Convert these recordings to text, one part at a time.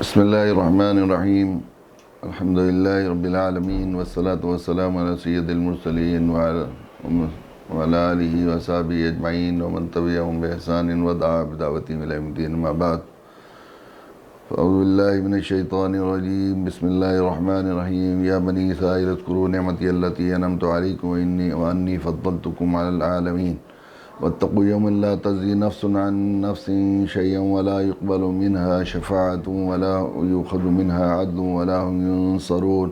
بسم الله الرحمن الرحيم. الحمد لله رب العالمين والصلاة والسلام على سيد المرسلين وعلى آله وصحبه أجمعين ومن تبعهم بإحسان ودعا بدعوتهم إلى يوم الدين. أما بعد، فأعوذ بالله من الشيطان الرجيم. بسم الله الرحمن الرحيم. يا بني إسرائيل اذكروا نعمتي التي أنعمت عليكم وأني فضلتكم على العالمين واتقوا يوما لا تجزي نفس عن نفس شيئا ولا يقبل منها شفاعة ولا يؤخذ منها عدل ولا هم ينصرون.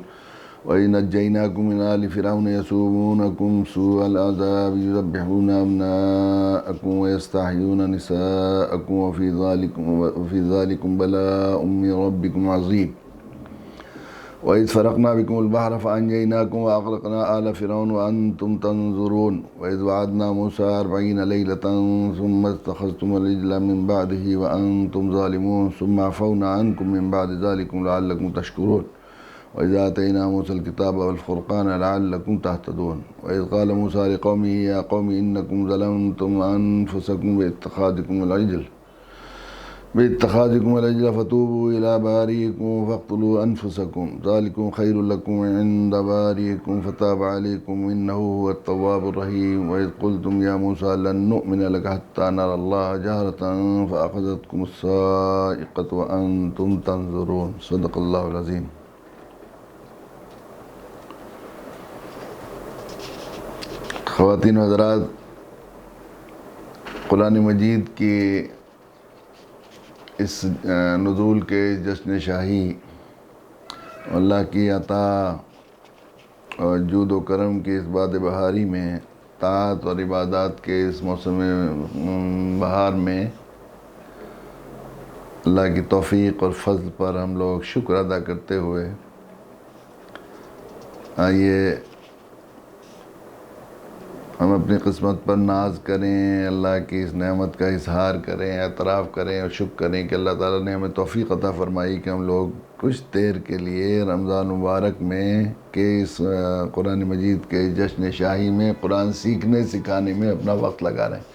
وإن نجيناكم من آل فرعون يسومونكم سوء العذاب يذبحون أبناءكم ويستحيون نساءكم وفي ذلكم بلاء من ربكم عظيم. وإذ فرقنا بكم البحر فأنجيناكم وأغرقنا آل فرعون وأنتم تنظرون. وإذ وعدنا موسى 40 ليلة ثم اتخذتم العجل من بعده وأنتم ظالمون ثم عفونا عنكم من بعد ذلك لعلكم تشكرون. وإذ آتينا موسى الكتاب والفرقان لعلكم تهتدون. وإذ قال موسى لقومه يا قوم إنكم ظلمتم أنفسكم باتخاذكم العجل فتوبوا إلى بارئكم فاقتلوا أنفسكم ذلكم خير لكم عند بارئكم فتاب عليكم إنه هو التواب الرحيم. وإذ قلتم يا موسى لن نؤمن لك حتى نرى الله جهرة فأخذتكم الصاعقة وأنتم تنظرون. صدق الله العظيم. خواتین و حضرات، قرآن مجید کی اس نزول کے جشن شاہی، اللہ کی عطا اور جود و کرم کی اس باد بہاری میں، طاعت اور عبادات کے اس موسم بہار میں اللہ کی توفیق اور فضل پر ہم لوگ شکر ادا کرتے ہوئے آئیے ہم اپنی قسمت پر ناز کریں، اللہ کی اس نعمت کا اظہار کریں، اعتراف کریں اور شکر کریں کہ اللہ تعالیٰ نے ہمیں توفیق عطا فرمائی کہ ہم لوگ کچھ دیر کے لیے رمضان مبارک میں کہ اس قرآن مجید کے جشن شاہی میں قرآن سیکھنے سکھانے میں اپنا وقت لگا رہے ہیں۔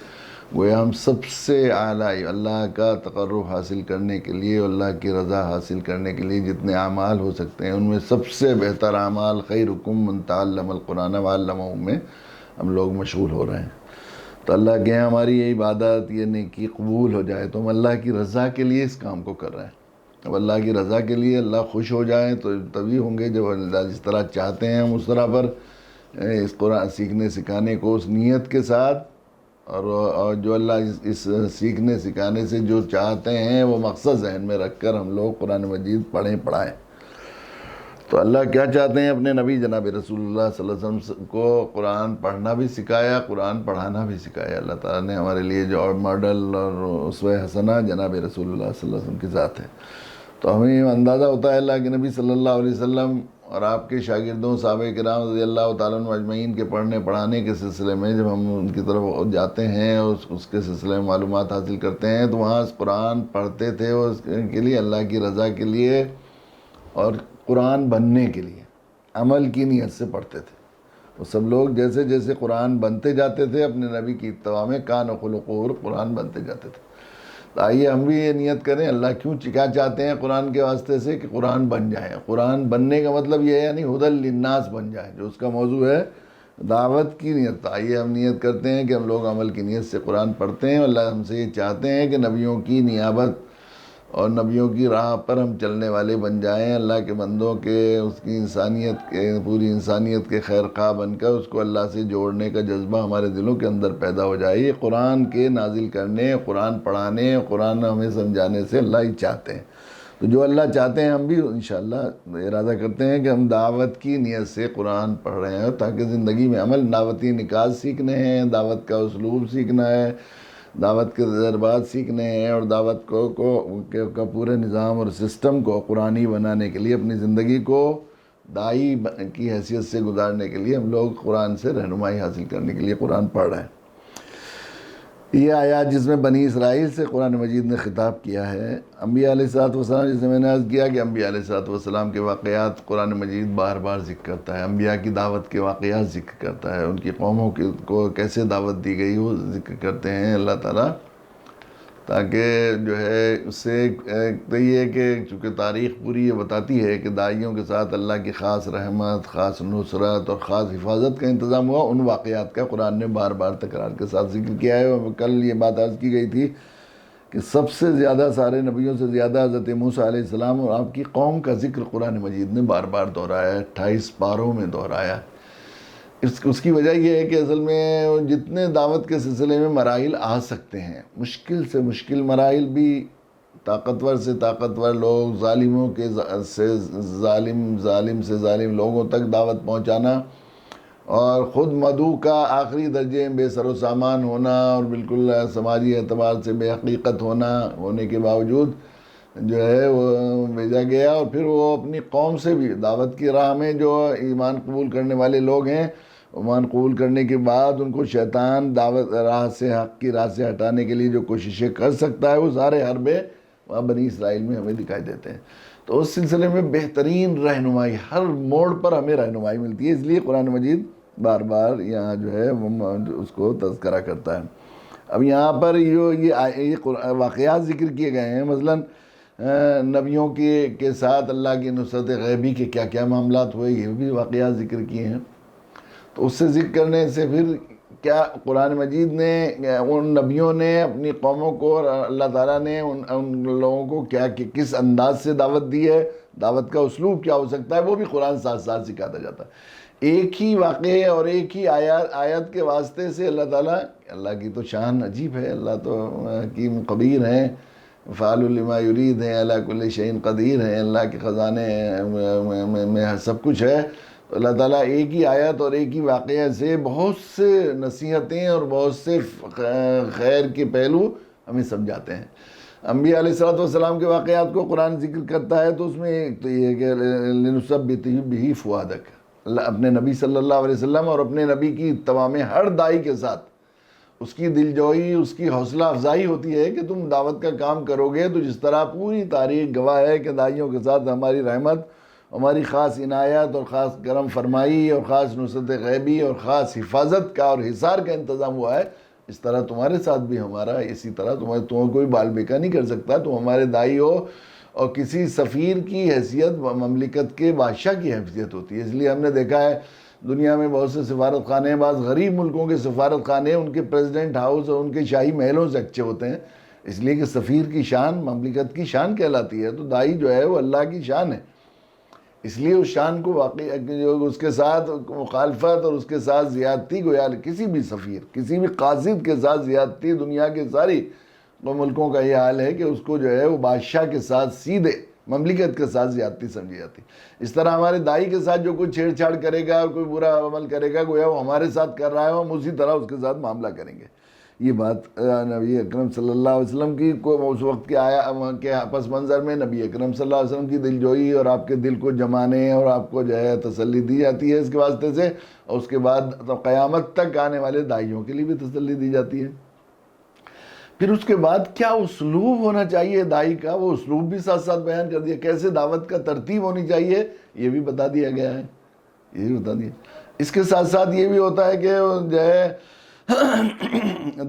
گویا ہم سب سے اعلیٰ اللہ کا تقرب حاصل کرنے کے لیے، اللہ کی رضا حاصل کرنے کے لیے جتنے اعمال ہو سکتے ہیں ان میں سب سے بہتر اعمال خیرکم من تعلم القرآن وعلمہ میں ہم لوگ مشغول ہو رہے ہیں۔ تو اللہ کے ہماری یہ عبادت، یہ نیکی قبول ہو جائے تو ہم اللہ کی رضا کے لیے اس کام کو کر رہے ہیں۔ اب اللہ کی رضا کے لیے اللہ خوش ہو جائیں تو تبھی ہوں گے جب اللہ جس طرح چاہتے ہیں ہم اس طرح پر اس قرآن سیکھنے سکھانے کو اس نیت کے ساتھ، اور جو اللہ اس سیکھنے سکھانے سے جو چاہتے ہیں وہ مقصد ذہن میں رکھ کر ہم لوگ قرآن مجید پڑھیں پڑھائیں۔ تو اللہ کیا چاہتے ہیں؟ اپنے نبی جناب رسول اللہ صلی اللہ علیہ وسلم کو قرآن پڑھنا بھی سکھایا، قرآن پڑھانا بھی سکھایا۔ اللہ تعالیٰ نے ہمارے لیے جو ماڈل اور اسوہ حسنہ جناب رسول اللہ صلی اللہ علیہ وسلم کی ذات ہے۔ تو ہمیں اندازہ ہوتا ہے اللہ کے نبی صلی اللہ علیہ وسلم اور آپ کے شاگردوں صحابہ کرام رضی اللہ تعالیٰ عنہ اجمعین کے پڑھنے پڑھانے کے سلسلے میں جب ہم ان کی طرف جاتے ہیں اور اس کے سلسلے میں معلومات حاصل کرتے ہیں تو وہاں قرآن پڑھتے تھے اور اس کے لیے اللہ کی رضا کے لیے اور قرآن بننے کے لیے عمل کی نیت سے پڑھتے تھے۔ وہ سب لوگ جیسے جیسے قرآن بنتے جاتے تھے اپنے نبی کی اتباع میں کان و خلقور قرآن بنتے جاتے تھے۔ تو آئیے ہم بھی یہ نیت کریں، اللہ کیا چاہتے ہیں قرآن کے واسطے سے کہ قرآن بن جائے۔ قرآن بننے کا مطلب یہ ہے یعنی ہدی للناس بن جائے، جو اس کا موضوع ہے دعوت کی نیت۔ آئیے ہم نیت کرتے ہیں کہ ہم لوگ عمل کی نیت سے قرآن پڑھتے ہیں۔ اللہ ہم سے یہ چاہتے ہیں کہ نبیوں کی نیابت اور نبیوں کی راہ پر ہم چلنے والے بن جائیں، اللہ کے بندوں کے اس کی انسانیت کے پوری انسانیت کے خیر خواہ بن کر اس کو اللہ سے جوڑنے کا جذبہ ہمارے دلوں کے اندر پیدا ہو جائے۔ یہ قرآن کے نازل کرنے، قرآن پڑھانے، قرآن ہمیں سمجھانے سے اللہ ہی چاہتے ہیں۔ تو جو اللہ چاہتے ہیں ہم بھی انشاءاللہ ارادہ کرتے ہیں کہ ہم دعوت کی نیت سے قرآن پڑھ رہے ہیں تاکہ زندگی میں عمل دعوتی نکات سیکھنے ہیں، دعوت کا اسلوب سیکھنا ہے، دعوت کے تجربات سیکھنے ہیں اور دعوت کا پورے نظام اور سسٹم کو قرآنی بنانے کے لیے اپنی زندگی کو داعی کی حیثیت سے گزارنے کے لیے ہم لوگ قرآن سے رہنمائی حاصل کرنے کے لیے قرآن پڑھ رہے ہیں۔ یہ آیات جس میں بنی اسرائیل سے قرآن مجید نے خطاب کیا ہے، انبیاء علیہ الصلوۃ والسلام، جس میں میں نے عرض کیا کہ انبیاء علیہ الصلوۃ والسلام کے واقعات قرآن مجید بار بار ذکر کرتا ہے، انبیاء کی دعوت کے واقعات ذکر کرتا ہے، ان کی قوموں کو کیسے دعوت دی گئی وہ ذکر کرتے ہیں اللہ تعالیٰ۔ تاکہ جو ہے اس سے تو یہ ہے کہ چونکہ تاریخ پوری یہ بتاتی ہے کہ داعیوں کے ساتھ اللہ کی خاص رحمت، خاص نصرت اور خاص حفاظت کا انتظام ہوا، ان واقعات کا قرآن نے بار بار تکرار کے ساتھ ذکر کیا ہے۔ اور کل یہ بات عرض کی گئی تھی کہ سب سے زیادہ، سارے نبیوں سے زیادہ حضرت موسیٰ علیہ السلام اور آپ کی قوم کا ذکر قرآن مجید نے بار بار دہرایا ہے، 28 پاروں میں دہرایا۔ اس کی وجہ یہ ہے کہ اصل میں جتنے دعوت کے سلسلے میں مراحل آ سکتے ہیں، مشکل سے مشکل مراحل بھی، طاقتور سے طاقتور لوگ، ظالموں کے سے ظالم سے ظالم لوگوں تک دعوت پہنچانا، اور خود مدعو کا آخری درجے میں بے سر و سامان ہونا اور بالکل سماجی اعتبار سے بے حقیقت ہونے کے باوجود جو ہے وہ بھیجا گیا، اور پھر وہ اپنی قوم سے بھی دعوت کی راہ میں جو ایمان قبول کرنے والے لوگ ہیں، ایمان قبول کرنے کے بعد ان کو شیطان دعوت راہ سے، حق کی راہ سے ہٹانے کے لیے جو کوششیں کر سکتا ہے، وہ سارے حربے وہاں بنی اسرائیل میں ہمیں دکھائی دیتے ہیں۔ تو اس سلسلے میں بہترین رہنمائی، ہر موڑ پر ہمیں رہنمائی ملتی ہے، اس لیے قرآن مجید بار بار یہاں جو ہے اس کو تذکرہ کرتا ہے۔ اب یہاں پر یہ واقعات ذکر کیے گئے ہیں، مثلاً نبیوں کے ساتھ اللہ کی نصرت غیبی کے کیا کیا معاملات ہوئے، یہ بھی واقعات ذکر کیے ہیں۔ تو اس سے ذکر کرنے سے پھر کیا قرآن مجید نے، ان نبیوں نے اپنی قوموں کو، اور اللہ تعالیٰ نے ان لوگوں کو کس انداز سے دعوت دی ہے، دعوت کا اسلوب کیا ہو سکتا ہے، وہ بھی قرآن ساتھ ساتھ سکھاتا جاتا ہے۔ ایک ہی واقعے اور ایک ہی آیت کے واسطے سے اللہ کی تو شان عجیب ہے، اللہ تو حکیم خبیر ہیں، فعال لما یرید ہیں، علی کل شیء قدیر ہیں، اللہ کے خزانے میں سب کچھ ہے۔ تو اللہ تعالیٰ ایک ہی آیت اور ایک ہی واقعہ سے بہت سے نصیحتیں اور بہت سے خیر کے پہلو ہمیں سمجھاتے ہیں۔ انبیاء علیہ السلام کے واقعات کو قرآن ذکر کرتا ہے تو اس میں ایک تو یہ ہے کہ لنثبت بہ فؤادک، اپنے نبی صلی اللہ علیہ وسلم اور اپنے نبی کی تمام ہر داعی کے ساتھ اس کی دلجوئی، اس کی حوصلہ افزائی ہوتی ہے کہ تم دعوت کا کام کرو گے تو جس طرح پوری تاریخ گواہ ہے کہ داعیوں کے ساتھ ہماری رحمت، ہماری خاص عنایت اور خاص کرم فرمائی اور خاص نصرت غیبی اور خاص حفاظت کا اور حصار کا انتظام ہوا ہے، اس طرح تمہارے ساتھ بھی ہمارا، اسی طرح تمہیں کوئی بال بیکا نہیں کر سکتا، تم ہمارے داعی ہو۔ اور کسی سفیر کی حیثیت مملکت کے بادشاہ کی حیثیت ہوتی ہے، اس لیے ہم نے دیکھا ہے دنیا میں بہت سے سفارت خانے، بعض غریب ملکوں کے سفارت خانے ان کے پریزیڈنٹ ہاؤس اور ان کے شاہی محلوں سے اچھے ہوتے ہیں، اس لیے کہ سفیر کی شان مملکت کی شان کہلاتی ہے، تو داعی جو ہے وہ اللہ کی شان ہے، اس لیے اس شان کو واقعی جو اس کے ساتھ مخالفت اور اس کے ساتھ زیادتی، گویا کسی بھی سفیر، کسی بھی قاصد کے ساتھ زیادتی، دنیا کے ساری ملکوں کا یہ حال ہے کہ اس کو جو ہے وہ بادشاہ کے ساتھ سیدھے مملکت کے ساتھ زیادتی سمجھی جاتی۔ اس طرح ہمارے داعی کے ساتھ جو کوئی چھیڑ چھاڑ کرے گا اور کوئی برا عمل کرے گا، گویا وہ ہمارے ساتھ کر رہا ہے، ہم اسی طرح اس کے ساتھ معاملہ کریں گے۔ یہ بات نبی اکرم صلی اللہ علیہ وسلم کی اس وقت کے پس منظر میں نبی اکرم صلی اللہ علیہ وسلم کی دلجوئی اور آپ کے دل کو جمانے اور آپ کو جو ہے تسلی دی جاتی ہے اس کے واسطے سے، اور اس کے بعد تو قیامت تک آنے والے داعیوں کے لیے بھی تسلی دی جاتی ہے۔ پھر اس کے بعد کیا اسلوب ہونا چاہیے داعی کا، وہ اسلوب بھی ساتھ ساتھ بیان کر دیا، کیسے دعوت کا ترتیب ہونی چاہیے یہ بھی بتا دیا گیا ہے، یہ بھی بتا دیا۔ اس کے ساتھ ساتھ یہ بھی ہوتا ہے کہ جو ہے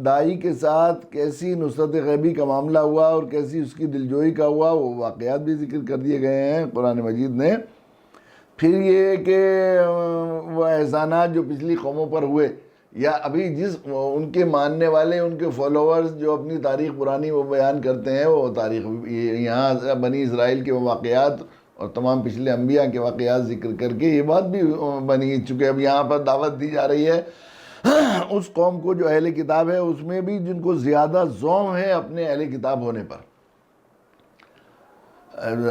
داعی کے ساتھ کیسی نصرت غیبی کا معاملہ ہوا اور کیسی اس کی دلجوئی کا ہوا، وہ واقعات بھی ذکر کر دیے گئے ہیں قرآن مجید نے۔ پھر یہ کہ وہ احسانات جو پچھلی قوموں پر ہوئے، یا ابھی ان کے ماننے والے، ان کے فالوورز جو اپنی تاریخ پرانی وہ بیان کرتے ہیں، وہ تاریخ یہاں بنی اسرائیل کے واقعات اور تمام پچھلے انبیاء کے واقعات ذکر کر کے یہ بات بھی بنی چکے۔ اب یہاں پر دعوت دی جا رہی ہے اس قوم کو جو اہل کتاب ہے، اس میں بھی جن کو زیادہ زوم ہے اپنے اہل کتاب ہونے پر۔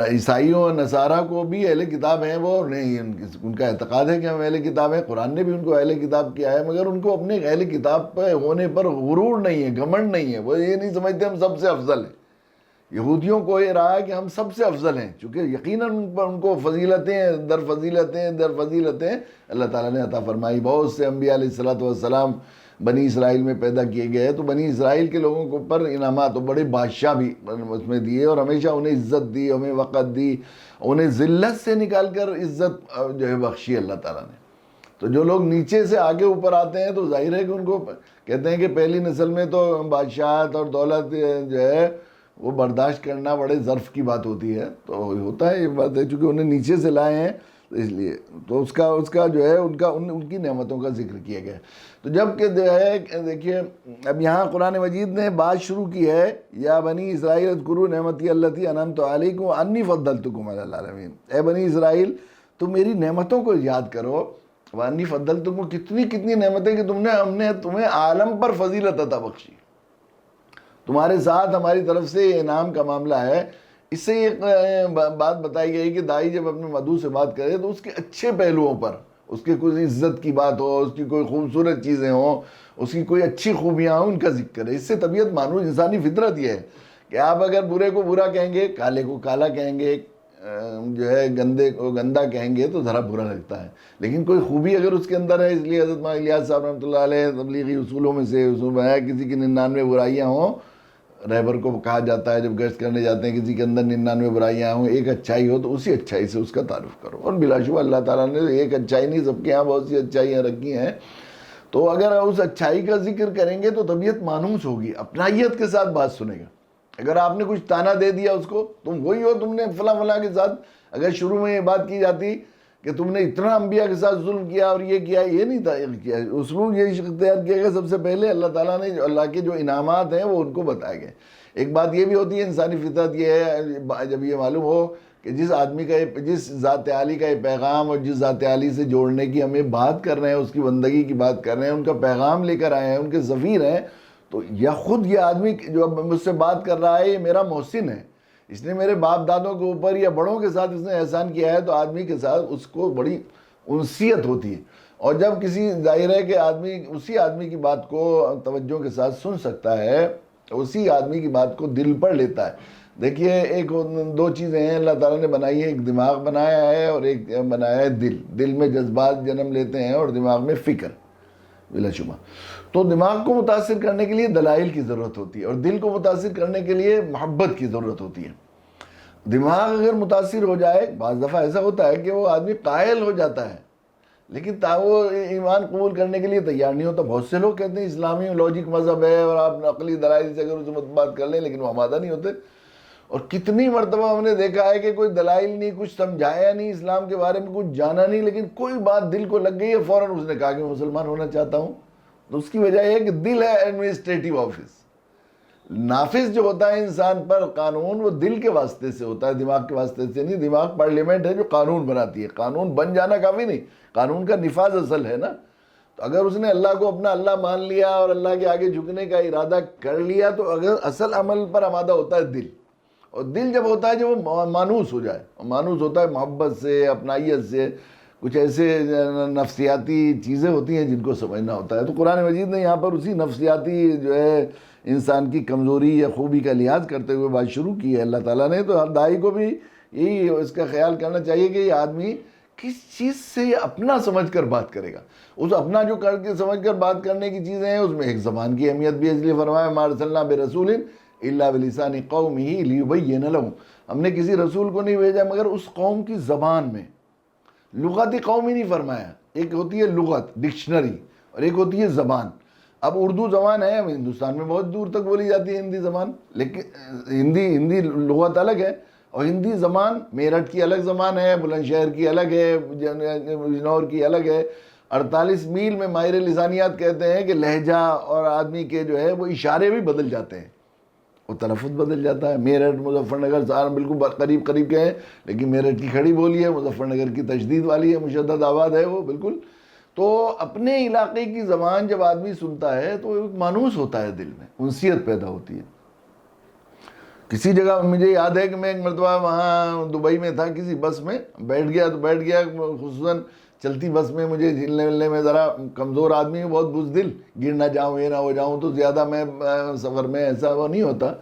عیسائیوں اور نصارہ کو بھی اہل کتاب ہیں، وہ نہیں، ان کا اعتقاد ہے کہ ہم اہل کتاب ہیں، قرآن نے بھی ان کو اہل کتاب کیا ہے، مگر ان کو اپنے اہل کتاب پہ ہونے پر غرور نہیں ہے، گھمنڈ نہیں ہے، وہ یہ نہیں سمجھتے ہم سب سے افضل ہیں۔ یہودیوں کو یہ رہا ہے کہ ہم سب سے افضل ہیں، چونکہ یقیناً ان کو فضیلتیں در فضیلتیں اللہ تعالیٰ نے عطا فرمائی۔ بہت سے انبیاء علیہ السلام بنی اسرائیل میں پیدا کیے گئے، تو بنی اسرائیل کے لوگوں کو پر انعامات اور بڑے بادشاہ بھی اس میں دیے، اور ہمیشہ انہیں عزت دی، ہمیں وقت دی، انہیں ذلت سے نکال کر عزت جو ہے بخشی اللہ تعالیٰ نے۔ تو جو لوگ نیچے سے آگے اوپر آتے ہیں تو ظاہر ہے کہ ان کو کہتے ہیں کہ پہلی نسل میں تو بادشاہت اور دولت جو ہے وہ برداشت کرنا بڑے ظرف کی بات ہوتی ہے، تو ہوتا ہے یہ بات ہے، چونکہ انہیں نیچے سے لائے ہیں تو اس لیے تو اس کا جو ہے ان کی نعمتوں کا ذکر کیا گیا ہے۔ تو جب کہ جو ہے دیکھیے اب یہاں قرآن مجید نے بات شروع کی ہے، یا بنی اسرائیل اذکروا نعمتی التی انعمت علیکم انی فضلتکم علی العالمین، اے بنی اسرائیل تم میری نعمتوں کو یاد کرو، وانی فضلتکم، کتنی کتنی نعمتیں کہ ہم نے تمہیں عالم پر فضیلت عطا بخشی، تمہارے ساتھ ہماری طرف سے یہ انعام کا معاملہ ہے۔ اس سے ایک بات بتائی گئی کہ دائی جب اپنے مدعو سے بات کرے تو اس کے اچھے پہلوؤں پر، اس کی کوئی عزت کی بات ہو، اس کی کوئی خوبصورت چیزیں ہوں، اس کی کوئی اچھی خوبیاں ہوں، ان کا ذکر کرے۔ اس سے طبیعت مانوس انسانی فطرت یہ ہے کہ آپ اگر برے کو برا کہیں گے، کالے کو کالا کہیں گے، جو ہے گندے کو گندا کہیں گے تو ذرا برا لگتا ہے، لیکن کوئی خوبی اگر اس کے اندر ہے، اس لیے حضرت مولانا الیاس صاحب رحمۃ اللہ علیہ تبلیغی اصولوں میں سے اصول ہے، کسی کی 99 برائیاں ہوں، رہبر کو کہا جاتا ہے جب گشت کرنے جاتے ہیں کسی کے اندر 99 برائیاں ہوں، ایک اچھائی ہو تو اسی اچھائی سے اس کا تعارف کرو، اور بلا شبہ اللہ تعالیٰ نے ایک اچھائی نہیں، سب کے یہاں بہت سی اچھائیاں رکھی ہیں، تو اگر اس اچھائی کا ذکر کریں گے تو طبیعت مانوس ہوگی، اپنائیت کے ساتھ بات سنے گا۔ اگر آپ نے کچھ تانا دے دیا اس کو، تم وہی ہو، تم نے فلاں فلاں کے ساتھ، اگر شروع میں یہ بات کی جاتی کہ تم نے اتنا انبیاء کے ساتھ ظلم کیا اور یہ کیا، یہ نہیں تھا کیا، اسلوب یہ اختیار کیا گیا سب سے پہلے اللہ تعالیٰ نے جو اللہ کے جو انعامات ہیں وہ ان کو بتائے گئے۔ ایک بات یہ بھی ہوتی ہے، انسانی فطرت یہ ہے، جب یہ معلوم ہو کہ جس آدمی کا جس ذات عالی کا یہ پیغام اور جس ذات عالی سے جوڑنے کی ہمیں بات کر رہے ہیں، اس کی بندگی کی بات کر رہے ہیں، ان کا پیغام لے کر آئے ہیں، ان کے سفیر ہیں، تو یا خود یہ آدمی جو اب مجھ سے بات کر رہا ہے یہ میرا محسن ہے، اس نے میرے باپ دادوں کے اوپر یا بڑوں کے ساتھ اس نے احسان کیا ہے، تو آدمی کے ساتھ اس کو بڑی انسیت ہوتی ہے، اور جب کسی ظاہر ہے کہ آدمی اسی آدمی کی بات کو توجہ کے ساتھ سن سکتا ہے، اسی آدمی کی بات کو دل پر لیتا ہے۔ دیکھیے ایک دو چیزیں ہیں اللہ تعالیٰ نے بنائی ہیں، ایک دماغ بنایا ہے اور ایک بنایا ہے دل۔ دل میں جذبات جنم لیتے ہیں اور دماغ میں فکر، بلا شبہ۔ تو دماغ کو متاثر کرنے کے لیے دلائل کی ضرورت ہوتی ہے، اور دل کو متاثر کرنے کے لیے محبت کی ضرورت ہوتی ہے۔ دماغ اگر متاثر ہو جائے، بعض دفعہ ایسا ہوتا ہے کہ وہ آدمی قائل ہو جاتا ہے لیکن وہ ایمان قبول کرنے کے لیے تیار نہیں ہوتا۔ بہت سے لوگ کہتے ہیں اسلامی لاجک مذہب ہے اور آپ عقلی دلائل سے اگر اسے بات کر لیں، لیکن وہ آمادہ نہیں ہوتے۔ اور کتنی مرتبہ ہم نے دیکھا ہے کہ کوئی دلائل نہیں، کچھ سمجھایا نہیں، اسلام کے بارے میں کچھ جانا نہیں، لیکن کوئی بات دل کو لگ گئی ہے، فوراً اس نے کہا کہ میں مسلمان ہونا چاہتا ہوں۔ تو اس کی وجہ یہ ہے کہ دل ہے ایڈمنسٹریٹو آفس۔ نافذ جو ہوتا ہے انسان پر قانون، وہ دل کے واسطے سے ہوتا ہے، دماغ کے واسطے سے نہیں۔ دماغ پارلیمنٹ ہے جو قانون بناتی ہے، قانون بن جانا کافی نہیں، قانون کا نفاذ اصل ہے نا۔ تو اگر اس نے اللہ کو اپنا اللہ مان لیا اور اللہ کے آگے جھکنے کا ارادہ کر لیا، تو اگر اصل عمل پر آمادہ ہوتا ہے دل، اور دل جب ہوتا ہے جب وہ مانوس ہو جائے، مانوس ہوتا ہے محبت سے، اپنائیت سے، کچھ ایسے نفسیاتی چیزیں ہوتی ہیں جن کو سمجھنا ہوتا ہے۔ تو قرآن مجید نے یہاں پر اسی نفسیاتی جو ہے انسان کی کمزوری یا خوبی کا لحاظ کرتے ہوئے بات شروع کی ہے اللہ تعالیٰ نے۔ تو ہر داعی کو بھی یہی اس کا خیال کرنا چاہیے کہ یہ آدمی کس چیز سے اپنا سمجھ کر بات کرے گا۔ اس اپنا جو کر کے سمجھ کر بات کرنے کی چیزیں ہیں، اس میں ایک زبان کی اہمیت بھی ہے، اس لیے فرمایا ما ارسلنا برسول الا بلسان قومہ لیبین لہم، ہم نے کسی رسول کو نہیں بھیجا مگر اس قوم کی زبان میں۔ لغتی قوم ہی نہیں فرمایا، ایک ہوتی ہے لغت ڈکشنری اور ایک ہوتی ہے زبان۔ اب اردو زبان ہے، ہندوستان میں بہت دور تک بولی جاتی ہے ہندی زبان، لیکن ہندی لغت الگ ہے، اور ہندی زبان میرٹھ کی الگ زبان ہے، بلند شہر کی الگ ہے، بجنور کی الگ ہے۔ 48 میل میں ماہر لسانیات کہتے ہیں کہ لہجہ اور آدمی کے جو ہے وہ اشارے بھی بدل جاتے ہیں، وہ تلفظ بدل جاتا ہے۔ میرٹھ، مظفر نگر، سہارن بالکل قریب قریب کے ہیں، لیکن میرٹھ کی کھڑی بولی ہے، مظفر نگر کی تشدید والی ہے، مشدد آباد ہے وہ بالکل۔ تو اپنے علاقے کی زبان جب آدمی سنتا ہے تو ایک مانوس ہوتا ہے، دل میں انسیت پیدا ہوتی ہے۔ کسی جگہ مجھے یاد ہے کہ میں ایک مرتبہ وہاں دبئی میں تھا، کسی بس میں بیٹھ گیا، خصوصاً چلتی بس میں، مجھے ہلنے ملنے میں ذرا کمزور آدمی ہوں، بہت بزدل، گر نہ جاؤں یہ نہ ہو جاؤں، تو زیادہ میں سفر میں ایسا وہ نہیں ہوتا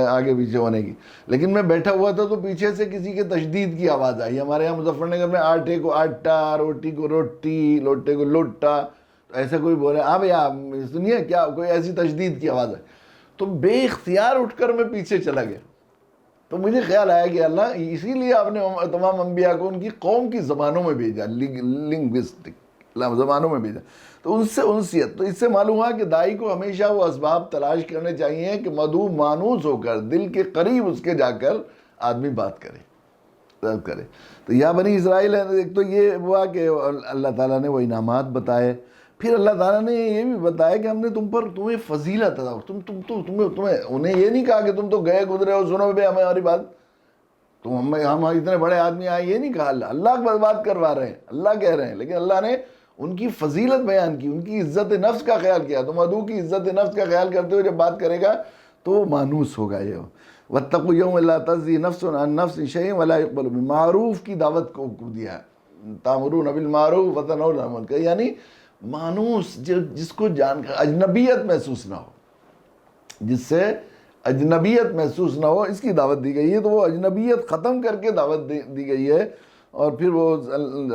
آگے پیچھے ہونے کی، لیکن میں بیٹھا ہوا تھا تو پیچھے سے کسی کے تشدید کی آواز آئی۔ ہمارے یہاں مظفر نگر میں آٹے کو آٹا، روٹی کو روٹی، لوٹے کو لوٹا، تو ایسا کوئی بولے ہاں بھیا سنیے کیا، کوئی ایسی تشدید کی آواز آئی، تو بے اختیار اٹھ کر میں پیچھے چلا گیا۔ تو مجھے خیال آیا کہ اللہ اسی لیے آپ نے تمام انبیاء کو ان کی قوم کی زبانوں میں بھیجا، لنگوسٹک زمانوں میں بھیجا. تو ان سے انسیت. تو اس سے معلوم ہوا کہ دائی کو ہمیشہ وہ اسباب تلاش کرنے چاہیے کہ مدعو مانوس ہو کر دل کے قریب اس کے جا کر آدمی بات کرے. تو یا بنی اسرائیل ہے. ایک تو یہ ہوا کہ اللہ تعالیٰ نے وہ انعامات بتائے. پھر اللہ تعالیٰ نے یہ بھی بتایا کہ ہم نے تمہیں فضیلت عطا. تمہیں انہیں یہ نہیں کہا کہ تم تو گئے گزرے ہو, سنو بے ہماری بات, ہم اتنے بڑے آدمی آئے, یہ نہیں کہا. اللہ بات کروا رہے ہیں, اللہ کہہ رہے ہیں, لیکن اللہ نے ان کی فضیلت بیان کی, ان کی عزت نفس کا خیال کیا. تو مدعو کی عزت نفس کا خیال کرتے ہوئے جب بات کرے گا تو وہ مانوس ہوگا. یہ واتقوا یوما لا تجزی نفس عن نفس شیئا ولا یقبل منہ, معروف کی دعوت کو دیا, تامرون بالمعروف وتنہون عن المنکر, یعنی مانوس جس کو جان کر اجنبیت محسوس نہ ہو, جس سے اجنبیت محسوس نہ ہو, اس کی دعوت دی گئی ہے. تو وہ اجنبیت ختم کر کے دعوت دی گئی ہے. اور پھر وہ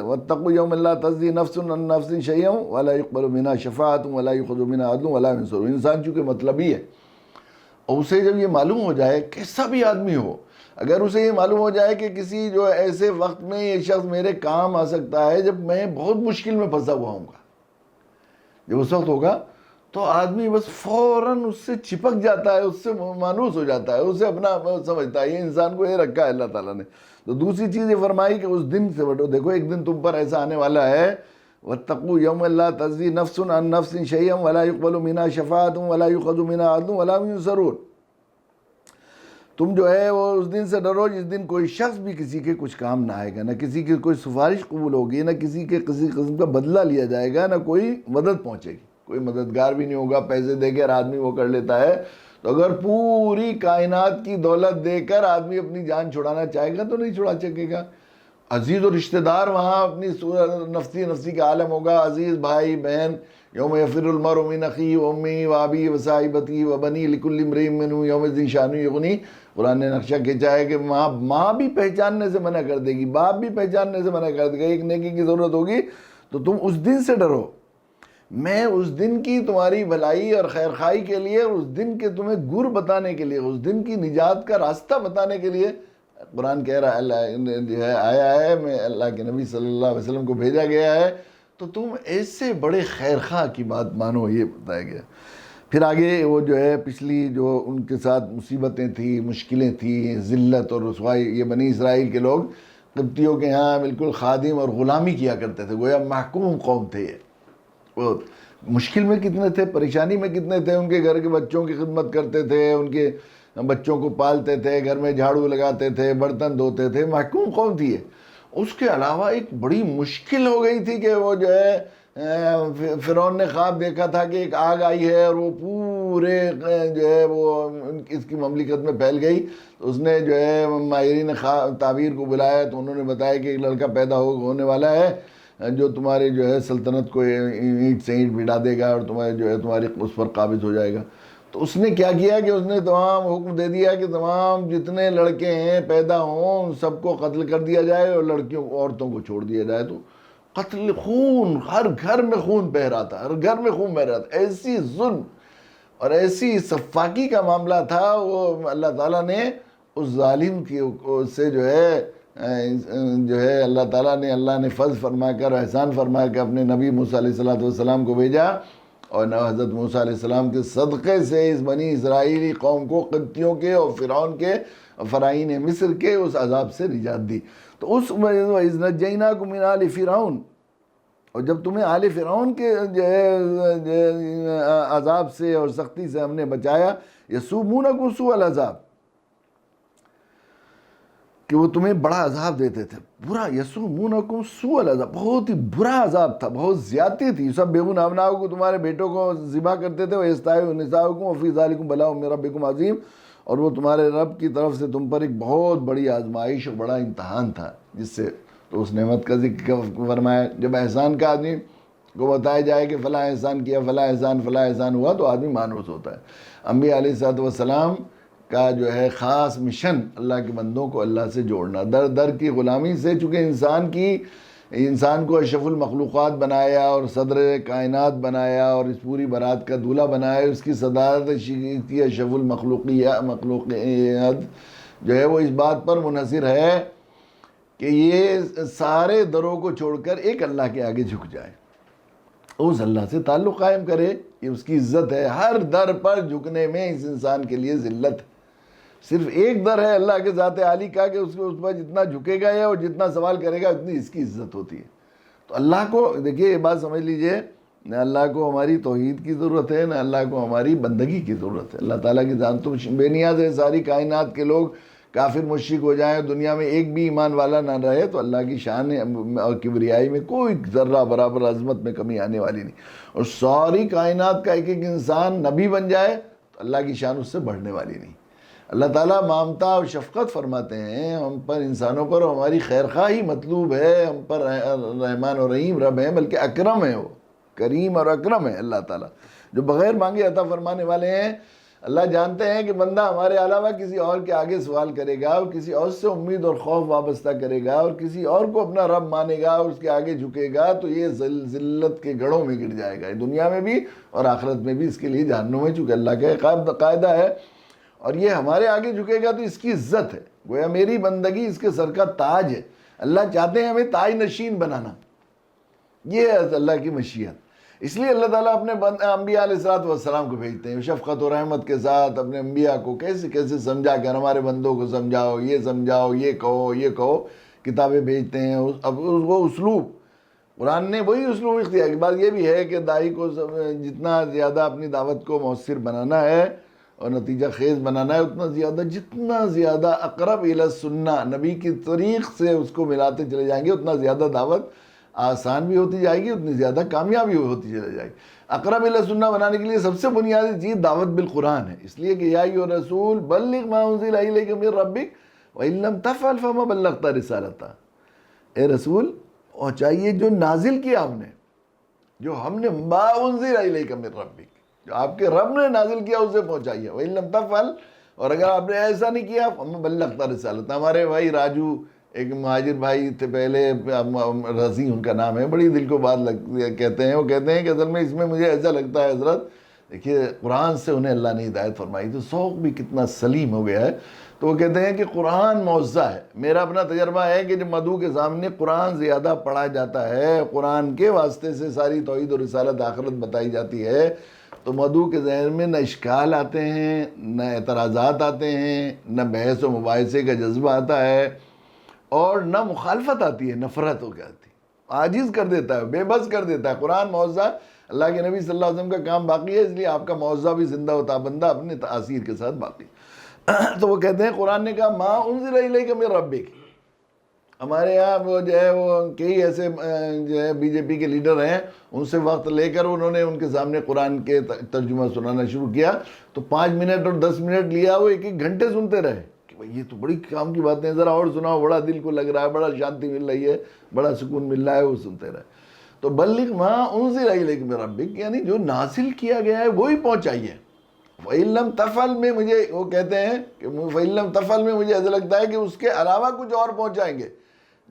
واتقوا یوما لا تجزی نفس عن نفس شیئا ولا یقبل منها شفاعۃ ولا یؤخذ منها عدل ولا هم ينصرون. انسان چونکہ مطلبی ہے, اور اسے جب یہ معلوم ہو جائے, کیسا بھی آدمی ہو, اگر اسے یہ معلوم ہو جائے کہ کسی جو ایسے وقت میں یہ شخص میرے کام آ سکتا ہے جب میں بہت مشکل میں پھنسا ہوا ہوں گا, جب اس وقت ہوگا تو آدمی بس فوراً اس سے چپک جاتا ہے, اس سے مانوس ہو جاتا ہے, اسے اپنا سمجھتا ہے. یہ انسان کو یہ رکھا ہے اللہ تعالیٰ نے. تو دوسری چیز یہ فرمائی کہ اس دن سے بٹو, دیکھو ایک دن تم پر ایسا آنے والا ہے, واتقوا یوما لا تجزی نفس عن نفس شیئا ولا یقبل منها شفاعۃ ولا یؤخذ منها عدل ولا هم ينصرون. تم جو ہے وہ اس دن سے ڈرو جس دن کوئی شخص بھی کسی کے کچھ کام نہ آئے گا, نہ کسی کی کوئی سفارش قبول ہوگی, نہ کسی قسم کا بدلہ لیا جائے گا, نہ کوئی مدد پہنچے گی, کوئی مددگار بھی نہیں ہوگا. پیسے دے کر آدمی وہ کر لیتا ہے, تو اگر پوری کائنات کی دولت دے کر آدمی اپنی جان چھڑانا چاہے گا تو نہیں چھڑا سکے گا. عزیز و رشتہ دار وہاں اپنی نفسی کا عالم ہوگا, عزیز بھائی بہن, یوم یفر المرء من اخیہ وامہ وابیہ وصاحبتہ وبنیہ لکل امرئ منہم یومئذ شأن یغنیہ. قرآن نے نقشہ کھینچا ہے کہ ماں بھی پہچاننے سے منع کر دے گی, باپ بھی پہچاننے سے منع کر دے گا. ایک نیکی کی ضرورت ہوگی تو تم اس دن سے ڈرو. میں اس دن کی تمہاری بھلائی اور خیر خواہی کے لیے, اس دن کے تمہیں گر بتانے کے لیے, اس دن کی نجات کا راستہ بتانے کے لیے قرآن کہہ رہا ہے, اللہ جو ہے آیا ہے, میں اللہ کے نبی صلی اللہ علیہ وسلم کو بھیجا گیا ہے, تو تم ایسے بڑے خیر خواہ کی بات مانو, یہ بتایا گیا. پھر آگے وہ جو ہے پچھلی جو ان کے ساتھ مصیبتیں تھیں, مشکلیں تھیں, ذلت اور رسوائی, یہ بنی اسرائیل کے لوگ قبطیوں کے ہاں بالکل خادم اور غلامی کیا کرتے تھے, گویا محکوم قوم تھے. یہ وہ مشکل میں کتنے تھے, پریشانی میں کتنے تھے, ان کے گھر کے بچوں کی خدمت کرتے تھے, ان کے بچوں کو پالتے تھے, گھر میں جھاڑو لگاتے تھے, برتن دھوتے تھے, محکوم قوم تھی. اس کے علاوہ ایک بڑی مشکل ہو گئی تھی کہ وہ جو ہے فرعون نے خواب دیکھا تھا کہ ایک آگ آئی ہے اور وہ پورے جو ہے وہ اس کی مملکت میں پھیل گئی. تو اس نے جو ہے ماہرین تعبیر کو بلایا, تو انہوں نے بتایا کہ ایک لڑکا پیدا ہونے والا ہے جو تمہاری جو ہے سلطنت کو اینٹ سے اینٹ بٹا دے گا اور تمہارے جو ہے تمہاری اس پر قابض ہو جائے گا. تو اس نے کیا کیا کہ اس نے تمام حکم دے دیا کہ تمام جتنے لڑکے ہیں پیدا ہوں سب کو قتل کر دیا جائے اور لڑکیوں عورتوں کو چھوڑ دیا جائے. تو قتل, خون, ہر گھر میں خون بہہ رہا تھا, ہر گھر میں خون بہہ رہا تھا. ایسی ظلم اور ایسی صفاقی کا معاملہ تھا. وہ اللہ تعالیٰ نے اس ظالم کی سے جو ہے اللہ تعالیٰ نے فضل فرما کر, احسان فرما کر اپنے نبی موسیٰ علیہ السلام کو بھیجا, اور حضرت موسیٰ علیہ السلام کے صدقے سے اس بنی اسرائیلی قوم کو قبطیوں کے اور فرعون کے فرعین مصر کے اس عذاب سے نجات دی. تو اس وَإِذْ نَجَّيْنَاكُم مِّنْ آلِ فِرْعَوْنَ, اور جب تمہیں آل فرعون کے جو ہے عذاب سے اور سختی سے ہم نے بچایا, یسومونکم سوء العذاب, کہ وہ تمہیں بڑا عذاب دیتے تھے, برا, یسومونکم سوء العذاب, بہت ہی برا عذاب تھا, بہت زیادتی تھی. یذبحون ابناءکم, تمہارے بیٹوں کو ذبح کرتے تھے, ویستحیون نساءکم وفی ذلکم بلاء من ربکم عظیم, اور وہ تمہارے رب کی طرف سے تم پر ایک بہت بڑی آزمائش اور بڑا امتحان تھا, جس سے تو اس نعمت کا ذکر فرمایا. جب احسان کا آدمی کو بتایا جائے کہ فلاں احسان کیا, فلاں احسان ہوا, تو آدمی مانوس ہوتا ہے. انبیاء علیہ السلام کا جو ہے خاص مشن اللہ کے بندوں کو اللہ سے جوڑنا, در در کی غلامی سے. چونکہ انسان کو اشرف المخلوقات بنایا اور صدر کائنات بنایا اور اس پوری برات کا دولہ بنایا, اس کی صدارت کی اشرف المخلوقیات جو ہے وہ اس بات پر منحصر ہے کہ یہ سارے دروں کو چھوڑ کر ایک اللہ کے آگے جھک جائے. اس اللہ سے تعلق قائم کرے، یہ اس کی عزت ہے۔ ہر در پر جھکنے میں اس انسان کے لیے ذلت ہے۔ صرف ایک در ہے اللہ کے ذات عالی کا کہ اس پر جتنا جھکے گا یا اور جتنا سوال کرے گا اتنی اس کی عزت ہوتی ہے۔ تو اللہ کو دیکھیے، یہ بات سمجھ لیجئے، نہ اللہ کو ہماری توحید کی ضرورت ہے، نہ اللہ کو ہماری بندگی کی ضرورت ہے۔ اللہ تعالیٰ کی ذات تو بے نیاز ہے۔ ساری کائنات کے لوگ کافر مشرک ہو جائیں، دنیا میں ایک بھی ایمان والا نہ رہے، تو اللہ کی شان اور کبریائی میں کوئی ذرہ برابر عظمت میں کمی آنے والی نہیں۔ اور ساری کائنات کا ایک ایک انسان نبی بن جائے تو اللہ کی شان اس سے بڑھنے والی نہیں۔ اللہ تعالیٰ مامتا اور شفقت فرماتے ہیں ہم پر، انسانوں پر، اور ہماری خیرخواہی مطلوب ہے، ہم پر رحمان اور رحیم رب ہے، بلکہ اکرم ہے، وہ کریم اور اکرم ہے اللہ تعالیٰ، جو بغیر مانگے عطا فرمانے والے ہیں۔ اللہ جانتے ہیں کہ بندہ ہمارے علاوہ کسی اور کے آگے سوال کرے گا، اور کسی اور سے امید اور خوف وابستہ کرے گا، اور کسی اور کو اپنا رب مانے گا اور اس کے آگے جھکے گا، تو یہ ذلت کے گڑھوں میں گر جائے گا، دنیا میں بھی اور آخرت میں بھی اس کے لیے جہنم ہے، چونکہ اللہ کا قاعدہ ہے۔ اور یہ ہمارے آگے جھکے گا تو اس کی عزت ہے، گویا میری بندگی اس کے سر کا تاج ہے۔ اللہ چاہتے ہیں ہمیں تاج نشین بنانا، یہ ہے اللہ کی مشیت۔ اس لیے اللہ تعالیٰ اپنے انبیاء علیہ السلام کو بھیجتے ہیں شفقت و رحمت کے ساتھ، اپنے انبیاء کو کیسے کیسے سمجھا کر ہمارے بندوں کو سمجھاؤ، یہ کہو، یہ کہو، کتابیں بھیجتے ہیں۔ اب وہ اسلوب قرآن نے وہی اسلوب اختیار کی۔ بات یہ بھی ہے کہ داعی کو جتنا زیادہ اپنی دعوت کو مؤثر بنانا ہے اور نتیجہ خیز بنانا ہے، جتنا زیادہ اقرب الی السنہ، نبی کی طریق سے اس کو ملاتے چلے جائیں گے، اتنا زیادہ دعوت آسان بھی ہوتی جائے گی، اتنی زیادہ کامیابی ہوتی چلی جائے گی۔ اقرب الی السنہ بنانے کے لیے سب سے بنیادی چیز دعوت بالقرآن ہے، اس لیے کہ یا ایھا الرسول بلغ ما انزل الیک من ربک وان لم تفعل فما بلغت رسالتہ۔ اے رسول پہنچائیے جو نازل کیا ہم نے، جو ہم نے ما انزل الیک من ربک، جو آپ کے رب نے نازل کیا اسے پہنچائیے۔ وان لم تفعل، اور اگر آپ نے ایسا نہیں کیا فما بلغت رسالتہ۔ ہمارے بھائی راجو ایک مہاجر بھائی تھے پہلے، رضی ان کا نام ہے، بڑی دل کو بات کہتے ہیں، وہ کہتے ہیں کہ اصل میں اس میں مجھے ایسا لگتا ہے حضرت، دیکھیے قرآن سے انہیں اللہ نے ہدایت فرمائی تو ذوق بھی کتنا سلیم ہو گیا ہے، تو وہ کہتے ہیں کہ قرآن معجزہ ہے۔ میرا اپنا تجربہ ہے کہ جب مدعو کے سامنے قرآن زیادہ پڑھا جاتا ہے، قرآن کے واسطے سے ساری توحید اور رسالت آخرت بتائی جاتی ہے، تو مدعو کے ذہن میں نہ اشکال آتے ہیں، نہ اعتراضات آتے ہیں، نہ بحث و مباحثے کا جذبہ آتا ہے، اور نہ مخالفت آتی ہے، نفرت ہو جاتی ہے، عاجز کر دیتا ہے، بے بس کر دیتا ہے۔ قرآن معجزہ، اللہ کے نبی صلی اللہ علیہ وسلم کا کام باقی ہے، اس لیے آپ کا معجزہ بھی زندہ ہوتا، بندہ اپنے تاثیر کے ساتھ باقی۔ تو وہ کہتے ہیں قرآن نے کہا ما انزل الیک من ربک۔ ہمارے یہاں وہ جو ہے وہ کئی ایسے جو ہے بی جے پی کے لیڈر ہیں، ان سے وقت لے کر انہوں نے ان کے سامنے قرآن کے ترجمہ سنانا شروع کیا، تو 5 منٹ اور 10 منٹ لیا، وہ 1 گھنٹے سنتے رہے کہ بھئی یہ تو بڑی کام کی باتیں ہیں، ذرا اور سناؤ، بڑا دل کو لگ رہا ہے، بڑا شانتی مل رہی ہے، بڑا سکون مل رہا ہے، وہ سنتے رہے۔ تو بلغ ما انزل الیک من ربک، یعنی جو نازل کیا گیا ہے وہی پہنچائیے۔ فَإِن لَمْ تَفْعَلْ میں مجھے وہ کہتے ہیں کہ فَإِن لَمْ تَفْعَلْ میں مجھے ایسا لگتا ہے کہ اس کے علاوہ کچھ اور پہنچائیں گے،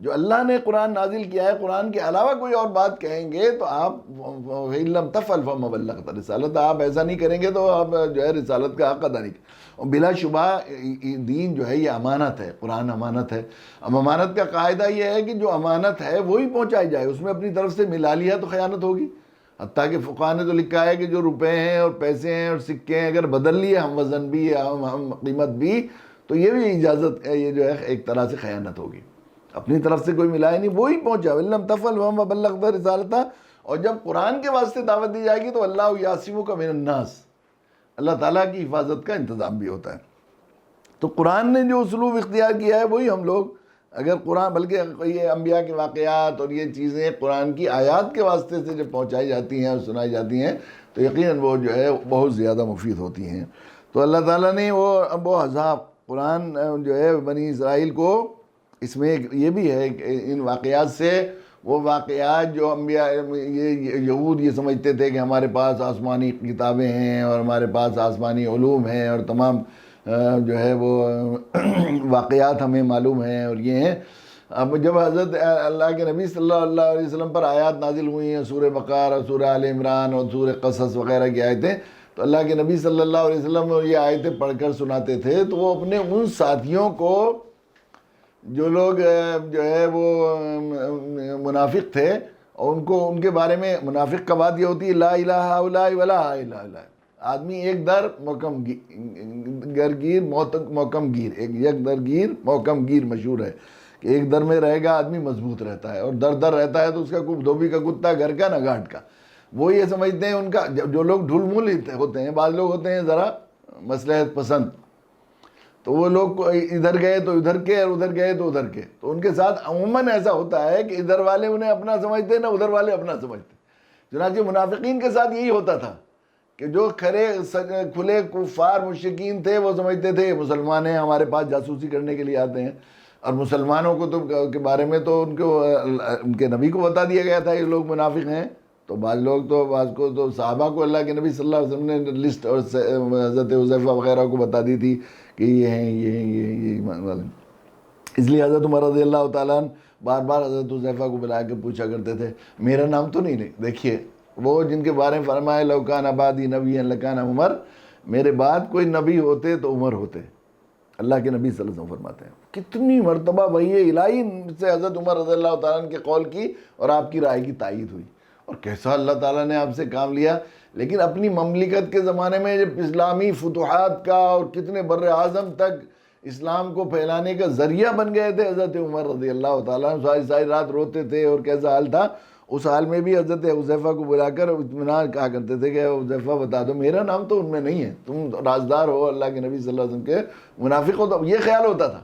جو اللہ نے قرآن نازل کیا ہے، قرآن کے علاوہ کوئی اور بات کہیں گے تو آپ فَإِن لَمْ تَفْعَلْ فَمَا بَلَّغْتَ رِسَالَتَ، آپ ایسا نہیں کریں گے تو آپ جو ہے رسالت کا حق ادا نہیں کریں۔ اور بلا شبہ دین جو ہے یہ امانت ہے، قرآن امانت ہے۔ اب امانت کا قاعدہ یہ ہے کہ جو امانت ہے وہی پہنچائی جائے، اس میں اپنی طرف سے ملا لیا تو خیانت ہوگی۔ حتیٰ کہ فقہاء نے تو لکھا ہے کہ جو روپے ہیں اور پیسے ہیں اور سکے ہیں اگر بدل لیے، ہم وزن بھی ہم قیمت بھی، تو یہ بھی اجازت ہے، یہ جو ہے ایک طرح سے خیانت ہوگی، اپنی طرف سے کوئی ملائے نہیں، وہی پہنچا۔ وَإِن تَفْعَلْ وَمَا بَلَّغْتَ رِسَالَتَهُ۔ اور جب قرآن کے واسطے دعوت دی جائے گی تو اللہ یعصمک من الناس، اللہ تعالیٰ کی حفاظت کا انتظام بھی ہوتا ہے۔ تو قرآن نے جو اسلوب اختیار کیا ہے وہی ہم لوگ، اگر قرآن، بلکہ یہ انبیاء کے واقعات اور یہ چیزیں قرآن کی آیات کے واسطے سے جب پہنچائی جاتی ہیں اور سنائی جاتی ہیں تو یقیناً وہ جو ہے بہت زیادہ مفید ہوتی ہیں۔ تو اللہ تعالیٰ نے وہ عذاب قرآن جو ہے بنی اسرائیل کو، اس میں یہ بھی ہے کہ ان واقعات سے وہ واقعات جو انبیاء، یہ یہود یہ سمجھتے تھے کہ ہمارے پاس آسمانی کتابیں ہیں اور ہمارے پاس آسمانی علوم ہیں اور تمام جو ہے وہ واقعات ہمیں معلوم ہیں اور یہ ہیں۔ اب جب حضرت اللہ کے نبی صلی اللہ علیہ وسلم پر آیات نازل ہوئی ہیں، سورہ بقرہ، سورہ آل عمران اور سورہ قصص وغیرہ کی آیتیں، تو اللہ کے نبی صلی اللہ علیہ وسلم یہ آیتیں پڑھ کر سناتے تھے، تو وہ اپنے ان ساتھیوں کو، جو لوگ جو ہے وہ منافق تھے، اور ان کو ان کے بارے میں منافق کا بات یہ ہوتی ہے لا الہ الا ولا الہ الا، آدمی ایک در محکم گرگیر محکم گیر، ایک یک در گیر محکم گیر مشہور ہے کہ ایک در میں رہے گا آدمی مضبوط رہتا ہے، اور در در رہتا ہے تو اس کا دھوبی کا کتا گھر کا نہ گھاٹ کا. وہ یہ سمجھتے ہیں ان کا جو لوگ ڈھول مول ہوتے ہیں، بعض لوگ ہوتے ہیں ذرا مصلحت پسند، تو وہ لوگ ادھر گئے تو ادھر کے اور ادھر گئے تو ادھر کے، تو ان کے ساتھ عموماً ایسا ہوتا ہے کہ ادھر والے انہیں اپنا سمجھتے ہیں نہ ادھر والے اپنا سمجھتے. چنانچہ منافقین کے ساتھ یہی ہوتا تھا کہ جو کھلے کفار مشرکین تھے وہ سمجھتے تھے مسلمان ہیں ہمارے پاس جاسوسی کرنے کے لیے آتے ہیں، اور مسلمانوں کو تو کے بارے میں تو ان کے نبی کو بتا دیا گیا تھا یہ لوگ منافق ہیں. تو بعض لوگ تو بعض کو تو صحابہ کو اللہ کے نبی صلی اللہ علیہ وسلم نے لسٹ اور حضرت حذیفہ وغیرہ کو بتا دی تھی کہ یہ ہیں یہ ہیں یہ. اس لیے حضرت عمر رضی اللہ تعالیٰ عنہ بار بار حضرت حذیفہ کو بلا کے پوچھا کرتے تھے میرا نام تو نہیں. دیکھیے وہ جن کے بارے میں فرمائے لو کان بعدی نبی لکان عمر، میرے بعد کوئی نبی ہوتے تو عمر ہوتے. اللہ کے نبی صلی اللہ علیہ وسلم فرماتے ہیں کتنی مرتبہ وحی الہی سے حضرت عمر رضی اللہ تعالیٰ عنہ کے قول کی اور آپ کی رائے کی تائید ہوئی، اور کیسا اللہ تعالیٰ نے آپ سے کام لیا. لیکن اپنی مملکت کے زمانے میں جب اسلامی فتوحات کا اور کتنے بر اعظم تک اسلام کو پھیلانے کا ذریعہ بن گئے تھے حضرت عمر رضی اللہ تعالیٰ عنہ، ساری ساری رات روتے تھے اور کیسا حال تھا. اس حال میں بھی حضرت حذیفہ کو بلا کر اطمینان کہا کرتے تھے کہ حذیفہ بتا دو میرا نام تو ان میں نہیں ہے، تم رازدار ہو اللہ کے نبی صلی اللہ علیہ وسلم کے، منافق ہو. تو یہ خیال ہوتا تھا.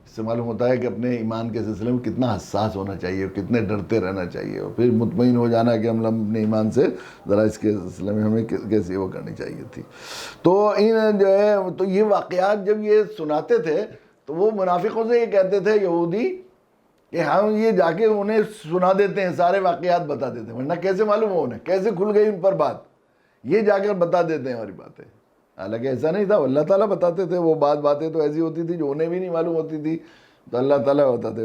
اس سے معلوم ہوتا ہے کہ اپنے ایمان کے سلسلے میں کتنا حساس ہونا چاہیے اور کتنے ڈرتے رہنا چاہیے، اور پھر مطمئن ہو جانا کہ ہم اپنے ایمان سے ذرا اس کے سلسلے میں ہمیں کیسی وہ کرنی چاہیے تھی. تو ان جو ہے تو یہ واقعات جب یہ سناتے تھے تو وہ منافقوں سے یہ کہتے تھے یہودی کہ ہم یہ جا کے انہیں سنا دیتے ہیں، سارے واقعات بتا دیتے ہیں، ورنہ کیسے معلوم ہو انہیں، کیسے کھل گئی ان پر بات، یہ جا کر بتا دیتے ہیں ہماری باتیں. حالانکہ ایسا نہیں تھا، اللہ تعالیٰ بتاتے تھے. وہ باتیں تو ایسی ہوتی تھی جو انہیں بھی نہیں معلوم ہوتی تھی، تو اللہ تعالیٰ بتاتے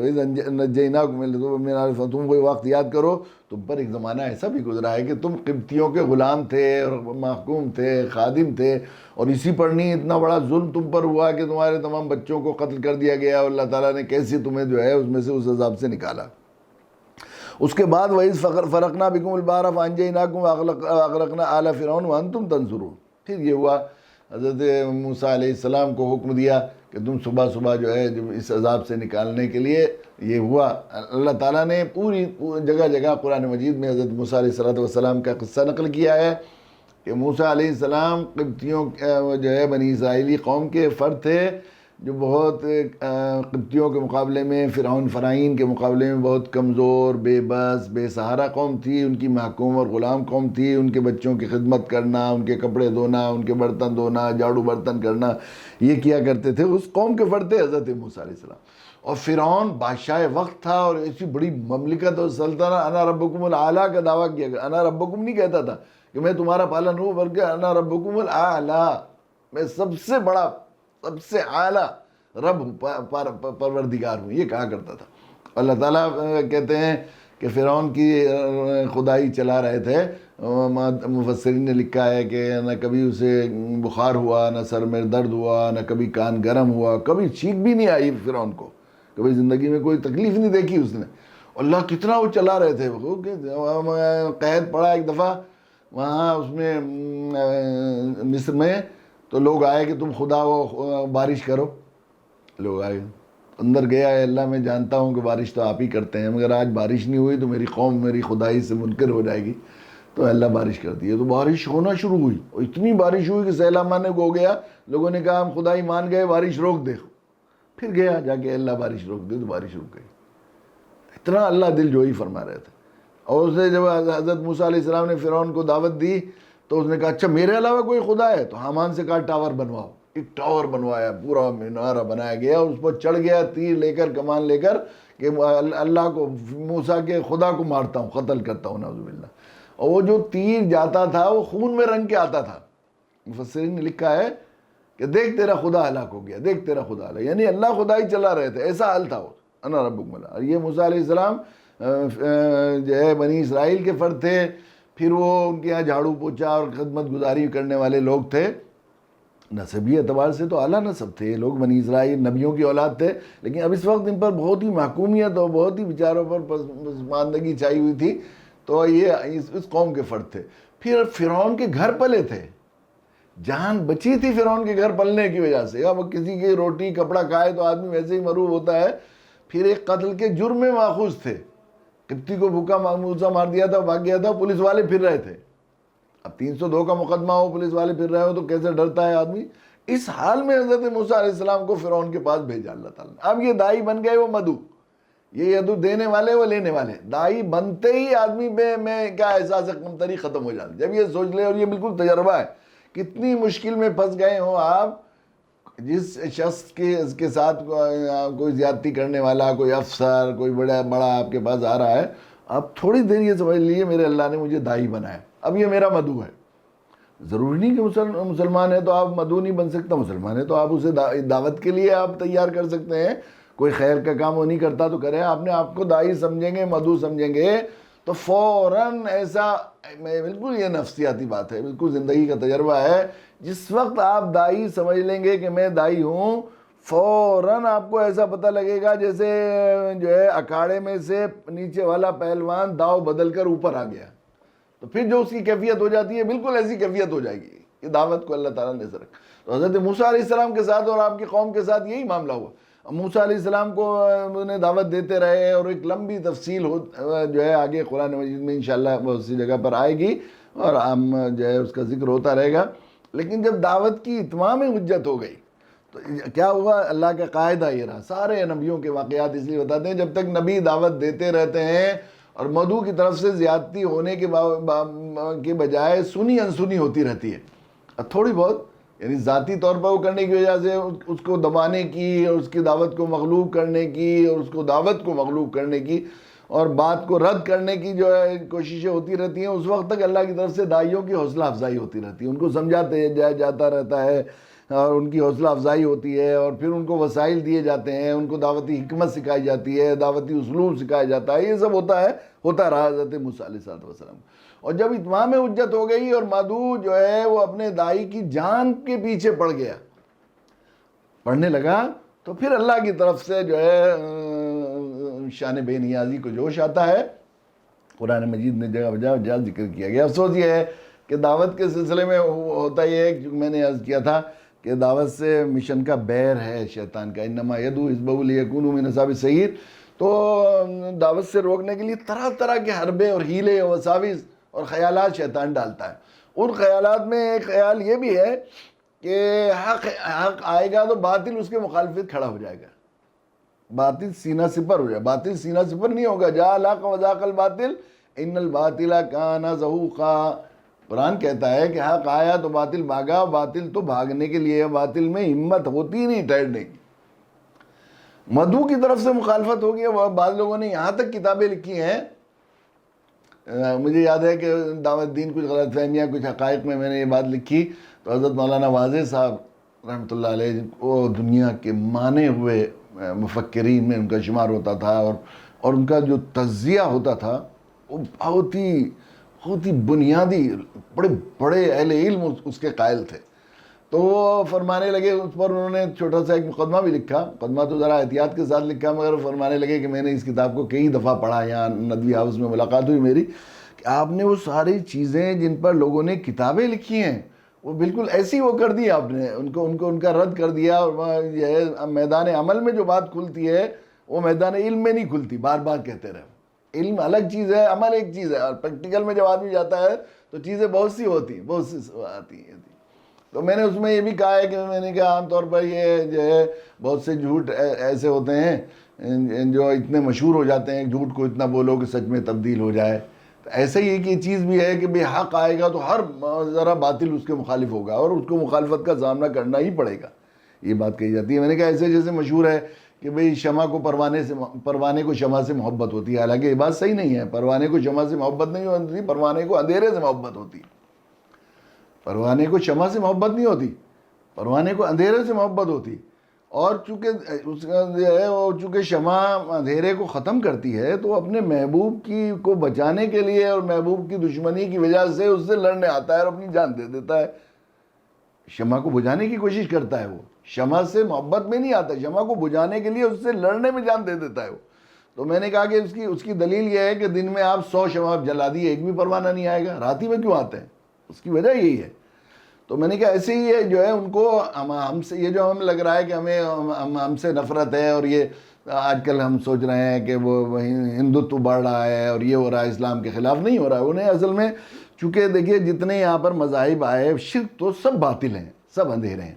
تم کوئی وقت یاد کرو تم پر ایک زمانہ ایسا بھی گزرا ہے کہ تم قبطیوں کے غلام تھے اور محکوم تھے، خادم تھے، اور اسی پر نہیں اتنا بڑا ظلم تم پر ہوا کہ تمہارے تمام بچوں کو قتل کر دیا گیا، اور اللہ تعالیٰ نے کیسے تمہیں جو ہے اس میں سے اس عذاب سے نکالا. اس کے بعد وَإِذْ فَرَقْنَا بِكُمُ الْبَحْرَ فَأَنْجَيْنَاكُمْ وَأَغْرَقْنَا آلَ فِرْعَوْنَ وَأَنْتُمْ تَنْظُرُونَ. پھر یہ ہوا حضرت موسیٰ علیہ السلام کو حکم دیا کہ تم صبح صبح جو ہے جب اس عذاب سے نکالنے کے لیے یہ ہوا. اللہ تعالیٰ نے پوری جگہ جگہ قرآن مجید میں حضرت موسیٰ علیہ السلام کا قصہ نقل کیا ہے کہ موسیٰ علیہ السلام قبطیوں جو ہے بنی اسرائیلی قوم کے فرد تھے جو بہت قبطیوں کے مقابلے میں فرعون کے مقابلے میں بہت کمزور، بے بس، بے سہارا قوم تھی. ان کی محکوم اور غلام قوم تھی. ان کے بچوں کی خدمت کرنا، ان کے کپڑے دھونا، ان کے برتن دھونا، جھاڑو برتن کرنا، یہ کیا کرتے تھے. اس قوم کے فرد تھے حضرت موسیٰ علیہ السلام. اور فرعون بادشاہ وقت تھا اور ایسی بڑی مملکت اور سلطنت، انا ربکم الاعلیٰ کا دعویٰ کیا گیا. انا ربکم نہیں کہتا تھا کہ میں تمہارا پالن ہوں، بلکہ انا ربکم الاعلیٰ، میں سب سے بڑا، سب سے اعلیٰ رب پروردگار ہوں، یہ کہا کرتا تھا. اللہ تعالیٰ کہتے ہیں کہ فرعون کی خدائی چلا رہے تھے. مفسرین نے لکھا ہے کہ نہ کبھی اسے بخار ہوا، نہ سر میں درد ہوا، نہ کبھی کان گرم ہوا، کبھی چھینک بھی نہیں آئی فرعون کو، کبھی زندگی میں کوئی تکلیف نہیں دیکھی اس نے. اللہ کتنا وہ چلا رہے تھے. قید پڑا ایک دفعہ وہاں اس میں مصر میں، تو لوگ آئے کہ تم خدا ہو بارش کرو. لوگ آئے، اندر گیا ہے اللہ میں جانتا ہوں کہ بارش تو آپ ہی کرتے ہیں، مگر آج بارش نہیں ہوئی تو میری قوم میری خدائی سے منکر ہو جائے گی. تو اللہ بارش کر دی ہے، تو بارش ہونا شروع ہوئی، اور اتنی بارش ہوئی کہ سیلاب مانے کو ہو گیا. لوگوں نے کہا ہم خدائی مان گئے، بارش روک دے. پھر گیا جا کے اللہ بارش روک دے، تو بارش رک گئی. اتنا اللہ دل جوئی فرما رہے تھے. اور اسے جب حضرت موسیٰ علیہ السلام نے فرعون کو دعوت دی تو اس نے کہا اچھا میرے علاوہ کوئی خدا ہے؟ تو حامان سے کہا ٹاور بنواؤ. ایک ٹاور بنوایا، پورا مینارہ بنایا گیا، اس پر چڑھ گیا تیر لے کر، کمان لے کر، کہ اللہ کو، موسیٰ کے خدا کو مارتا ہوں، قتل کرتا ہوں، نعوذ باللہ. اور وہ جو تیر جاتا تھا وہ خون میں رنگ کے آتا تھا. مفسرین نے لکھا ہے کہ دیکھ تیرا خدا ہلاک ہو گیا، دیکھ تیرا خدا ہلاک، یعنی اللہ خدا ہی چلا رہے تھے، ایسا حال تھا وہ. انا ربکم الاعلیٰ. اور یہ موسیٰ علیہ السلام جو ہے بنی اسرائیل کے فرد تھے. پھر وہ ان کے یہاں جھاڑو پوچھا اور خدمت گزاری کرنے والے لوگ تھے. نسبی اعتبار سے تو اعلیٰ نسب تھے یہ لوگ، بنی اسرائیل نبیوں کی اولاد تھے، لیکن اب اس وقت ان پر بہت ہی محکومیت اور بہت ہی بیچاروں پر پسماندگی چھائی ہوئی تھی، تو یہ اس قوم کے فرد تھے۔ پھر فرعون کے گھر پلے تھے، جان بچی تھی فرعون کے گھر پلنے کی وجہ سے، اب کسی کی روٹی کپڑا کھائے تو آدمی ویسے ہی مروب ہوتا ہے۔ پھر ایک قتل کے جرم میں ماخوذ تھے، قبطی کو بھوکا موسیٰ مار دیا تھا، بھاگ گیا تھا، پولیس والے پھر رہے تھے۔ اب 302 کا مقدمہ ہو، پولیس والے پھر رہے ہو تو کیسے ڈرتا ہے آدمی۔ اس حال میں حضرت موسیٰ علیہ السلام کو فرعون کے پاس بھیجا اللہ تعالیٰ نے۔ اب یہ دائی بن گئے، وہ مدعو، یہ یدو دینے والے وہ لینے والے، دائی بنتے ہی آدمی میں کیا احساس کمتری ختم ہو جاتا۔ جب یہ سوچ لے، اور یہ بالکل تجربہ ہے، کتنی مشکل میں پھنس گئے ہوں آپ، جس شخص کے ساتھ کوئی زیادتی کرنے والا، کوئی افسر، کوئی بڑا آپ کے پاس آ رہا ہے، آپ تھوڑی دیر یہ سمجھ لیجیے میرے اللہ نے مجھے دائی بنایا، اب یہ میرا مدعو ہے۔ ضروری نہیں کہ مسلمان ہے تو آپ مدعو نہیں بن سکتا، مسلمان ہے تو آپ اسے دعوت کے لیے آپ تیار کر سکتے ہیں، کوئی خیر کا کام وہ نہیں کرتا تو کرے، آپ نے آپ کو دائی سمجھیں گے، مدعو سمجھیں گے تو فوراً ایسا، بالکل یہ نفسیاتی بات ہے، بالکل زندگی کا تجربہ ہے، جس وقت آپ دائی سمجھ لیں گے کہ میں دائی ہوں، فوراً آپ کو ایسا پتہ لگے گا جیسے جو ہے اکھاڑے میں سے نیچے والا پہلوان داؤ بدل کر اوپر آ گیا، تو پھر جو اس کی کیفیت ہو جاتی ہے بالکل ایسی کیفیت ہو جائے گی۔ یہ دعوت کو اللہ تعالیٰ نے رکھا۔ تو حضرت موسیٰ علیہ السلام کے ساتھ اور آپ کی قوم کے ساتھ یہی معاملہ ہوا۔ موسیٰ علیہ السلام کو انہیں دعوت دیتے رہے، اور ایک لمبی تفصیل جو ہے آگے قرآن مجید میں انشاءاللہ بہت سی جگہ پر آئے گی، اور ہم جو ہے اس کا ذکر ہوتا رہے گا۔ لیکن جب دعوت کی اتمام حجت ہو گئی تو کیا ہوا؟ اللہ کا قاعدہ یہ رہا، سارے نبیوں کے واقعات اس لیے بتاتے ہیں، جب تک نبی دعوت دیتے رہتے ہیں اور مدعو کی طرف سے زیادتی ہونے کے بجائے سنی انسنی ہوتی رہتی ہے، تھوڑی بہت، یعنی ذاتی طور پر وہ کرنے کی وجہ سے اس کو دبانے کی، اور اس کی دعوت کو مغلوب کرنے کی، اور اس کو دعوت کو مغلوب کرنے کی، اور بات کو رد کرنے کی جو ہے کوششیں ہوتی رہتی ہیں، اس وقت تک اللہ کی طرف سے داعیوں کی حوصلہ افزائی ہوتی رہتی ہے، ان کو سمجھاتے جاتا رہتا ہے، اور ان کی حوصلہ افزائی ہوتی ہے، اور پھر ان کو وسائل دیے جاتے ہیں، ان کو دعوتی حکمت سکھائی جاتی ہے، دعوتی اسلوب سکھایا جاتا ہے، یہ سب ہوتا رہا حضرت موسیٰ علیہ السلام۔ اور جب اتمام حجت ہو گئی اور مدعو جو ہے وہ اپنے دائی کی جان کے پیچھے پڑ گیا، پڑھنے لگا، تو پھر اللہ کی طرف سے جو ہے شان بے نیازی کو جوش آتا ہے۔ قرآن مجید نے جگہ بجا ذکر کیا گیا۔ افسوس یہ ہے کہ دعوت کے سلسلے میں ہوتا یہ ہے کہ میں نے عرض کیا تھا کہ دعوت سے مشن کا بیر ہے شیطان کا، انما یدعو حزبہ لیکونوا من اصحاب السعیر، تو دعوت سے روکنے کے لیے طرح طرح کے حربے اور ہیلے اور وساوس اور خیالات شیطان ڈالتا ہے۔ ان خیالات میں ایک خیال یہ بھی ہے کہ حق آئے گا تو باطل اس کے مخالفت کھڑا ہو جائے گا، باطل سینہ سپر ہو جائے۔ باطل سینہ سپر نہیں ہوگا، جاء الحق وزاق الباطل ان الباطل کان زہوقا۔ قرآن کہتا ہے کہ حق آیا تو باطل بھاگا، باطل تو بھاگنے کے لیے، باطل میں ہمت ہوتی نہیں ٹھہرنے کی۔ مدعو کی طرف سے مخالفت ہوگی۔ بعض لوگوں نے یہاں تک کتابیں لکھی ہیں، مجھے یاد ہے کہ دعوت دین کچھ غلط فہمیاں، کچھ حقائق میں نے یہ بات لکھی، تو حضرت مولانا واضح صاحب رحمۃ اللہ علیہ، وہ دنیا کے مانے ہوئے مفکرین میں ان کا شمار ہوتا تھا، اور ان کا جو تجزیہ ہوتا تھا وہ بہت ہی بنیادی، بڑے بڑے اہل علم اس کے قائل تھے۔ تو وہ فرمانے لگے، اس پر انہوں نے چھوٹا سا ایک مقدمہ بھی لکھا، مقدمہ تو ذرا احتیاط کے ساتھ لکھا، مگر فرمانے لگے کہ میں نے اس کتاب کو کئی دفعہ پڑھا، یہاں ندوی ہاؤس میں ملاقات ہوئی میری، کہ آپ نے وہ ساری چیزیں جن پر لوگوں نے کتابیں لکھی ہیں وہ بالکل ایسی وہ کر دی آپ نے، ان کا رد کر دیا، اور یہ ہے میدان عمل میں جو بات کھلتی ہے وہ میدان علم میں نہیں کھلتی، بار بار کہتے رہے۔ علم الگ چیز ہے، عمل ایک چیز ہے، اور پریکٹیکل میں جب آدمی جاتا ہے تو چیزیں بہت سی آتی ہیں۔ تو میں نے اس میں یہ بھی کہا ہے کہ میں نے کہا عام طور پر یہ جو ہے بہت سے جھوٹ ایسے ہوتے ہیں جو اتنے مشہور ہو جاتے ہیں، جھوٹ کو اتنا بولو کہ سچ میں تبدیل ہو جائے۔ تو ایسے ہی ایک یہ چیز بھی ہے کہ بے حق آئے گا تو ہر ذرا باطل اس کے مخالف ہوگا، اور اس کو مخالفت کا سامنا کرنا ہی پڑے گا، یہ بات کہی جاتی ہے۔ میں نے کہا ایسے جیسے مشہور ہے کہ بھئی شمع کو پروانے کو شمع سے محبت ہوتی ہے، حالانکہ یہ بات صحیح نہیں ہے، پروانے کو شمع سے محبت نہیں ہوتی، پروانے کو اندھیرے سے محبت ہوتی ہے۔ پروانے کو شمع سے محبت نہیں ہوتی، پروانے کو اندھیرے سے محبت ہوتی، اور چونکہ شمع اندھیرے کو ختم کرتی ہے تو اپنے محبوب کو بچانے کے لیے اور محبوب کی دشمنی کی وجہ سے اس سے لڑنے آتا ہے اور اپنی جان دے دیتا ہے۔ شمع کو بجھانے کی کوشش کرتا ہے، وہ شمع سے محبت میں نہیں آتا، شمع کو بجھانے کے لیے اس سے لڑنے میں جان دے دیتا ہے وہ. تو میں نے کہا کہ اس کی دلیل یہ ہے کہ دن میں آپ 100 شمع جلا دیے، ایک بھی پروانہ نہیں آئے گا، رات ہی میں کیوں آتے ہیں؟ اس کی وجہ یہی ہے. تو میں نے کہا ایسے ہی ہے جو ہے ان کو ہم سے یہ جو ہمیں لگ رہا ہے کہ ہم سے نفرت ہے، اور یہ آج کل ہم سوچ رہے ہیں کہ وہ ہندوتو بڑھ رہا ہے اور یہ ہو رہا ہے، اسلام کے خلاف نہیں ہو رہا ہے. انہیں اصل میں چونکہ دیکھیے جتنے یہاں پر مذاہب آئے، شرک تو سب باطل ہیں، سب اندھیرے ہیں،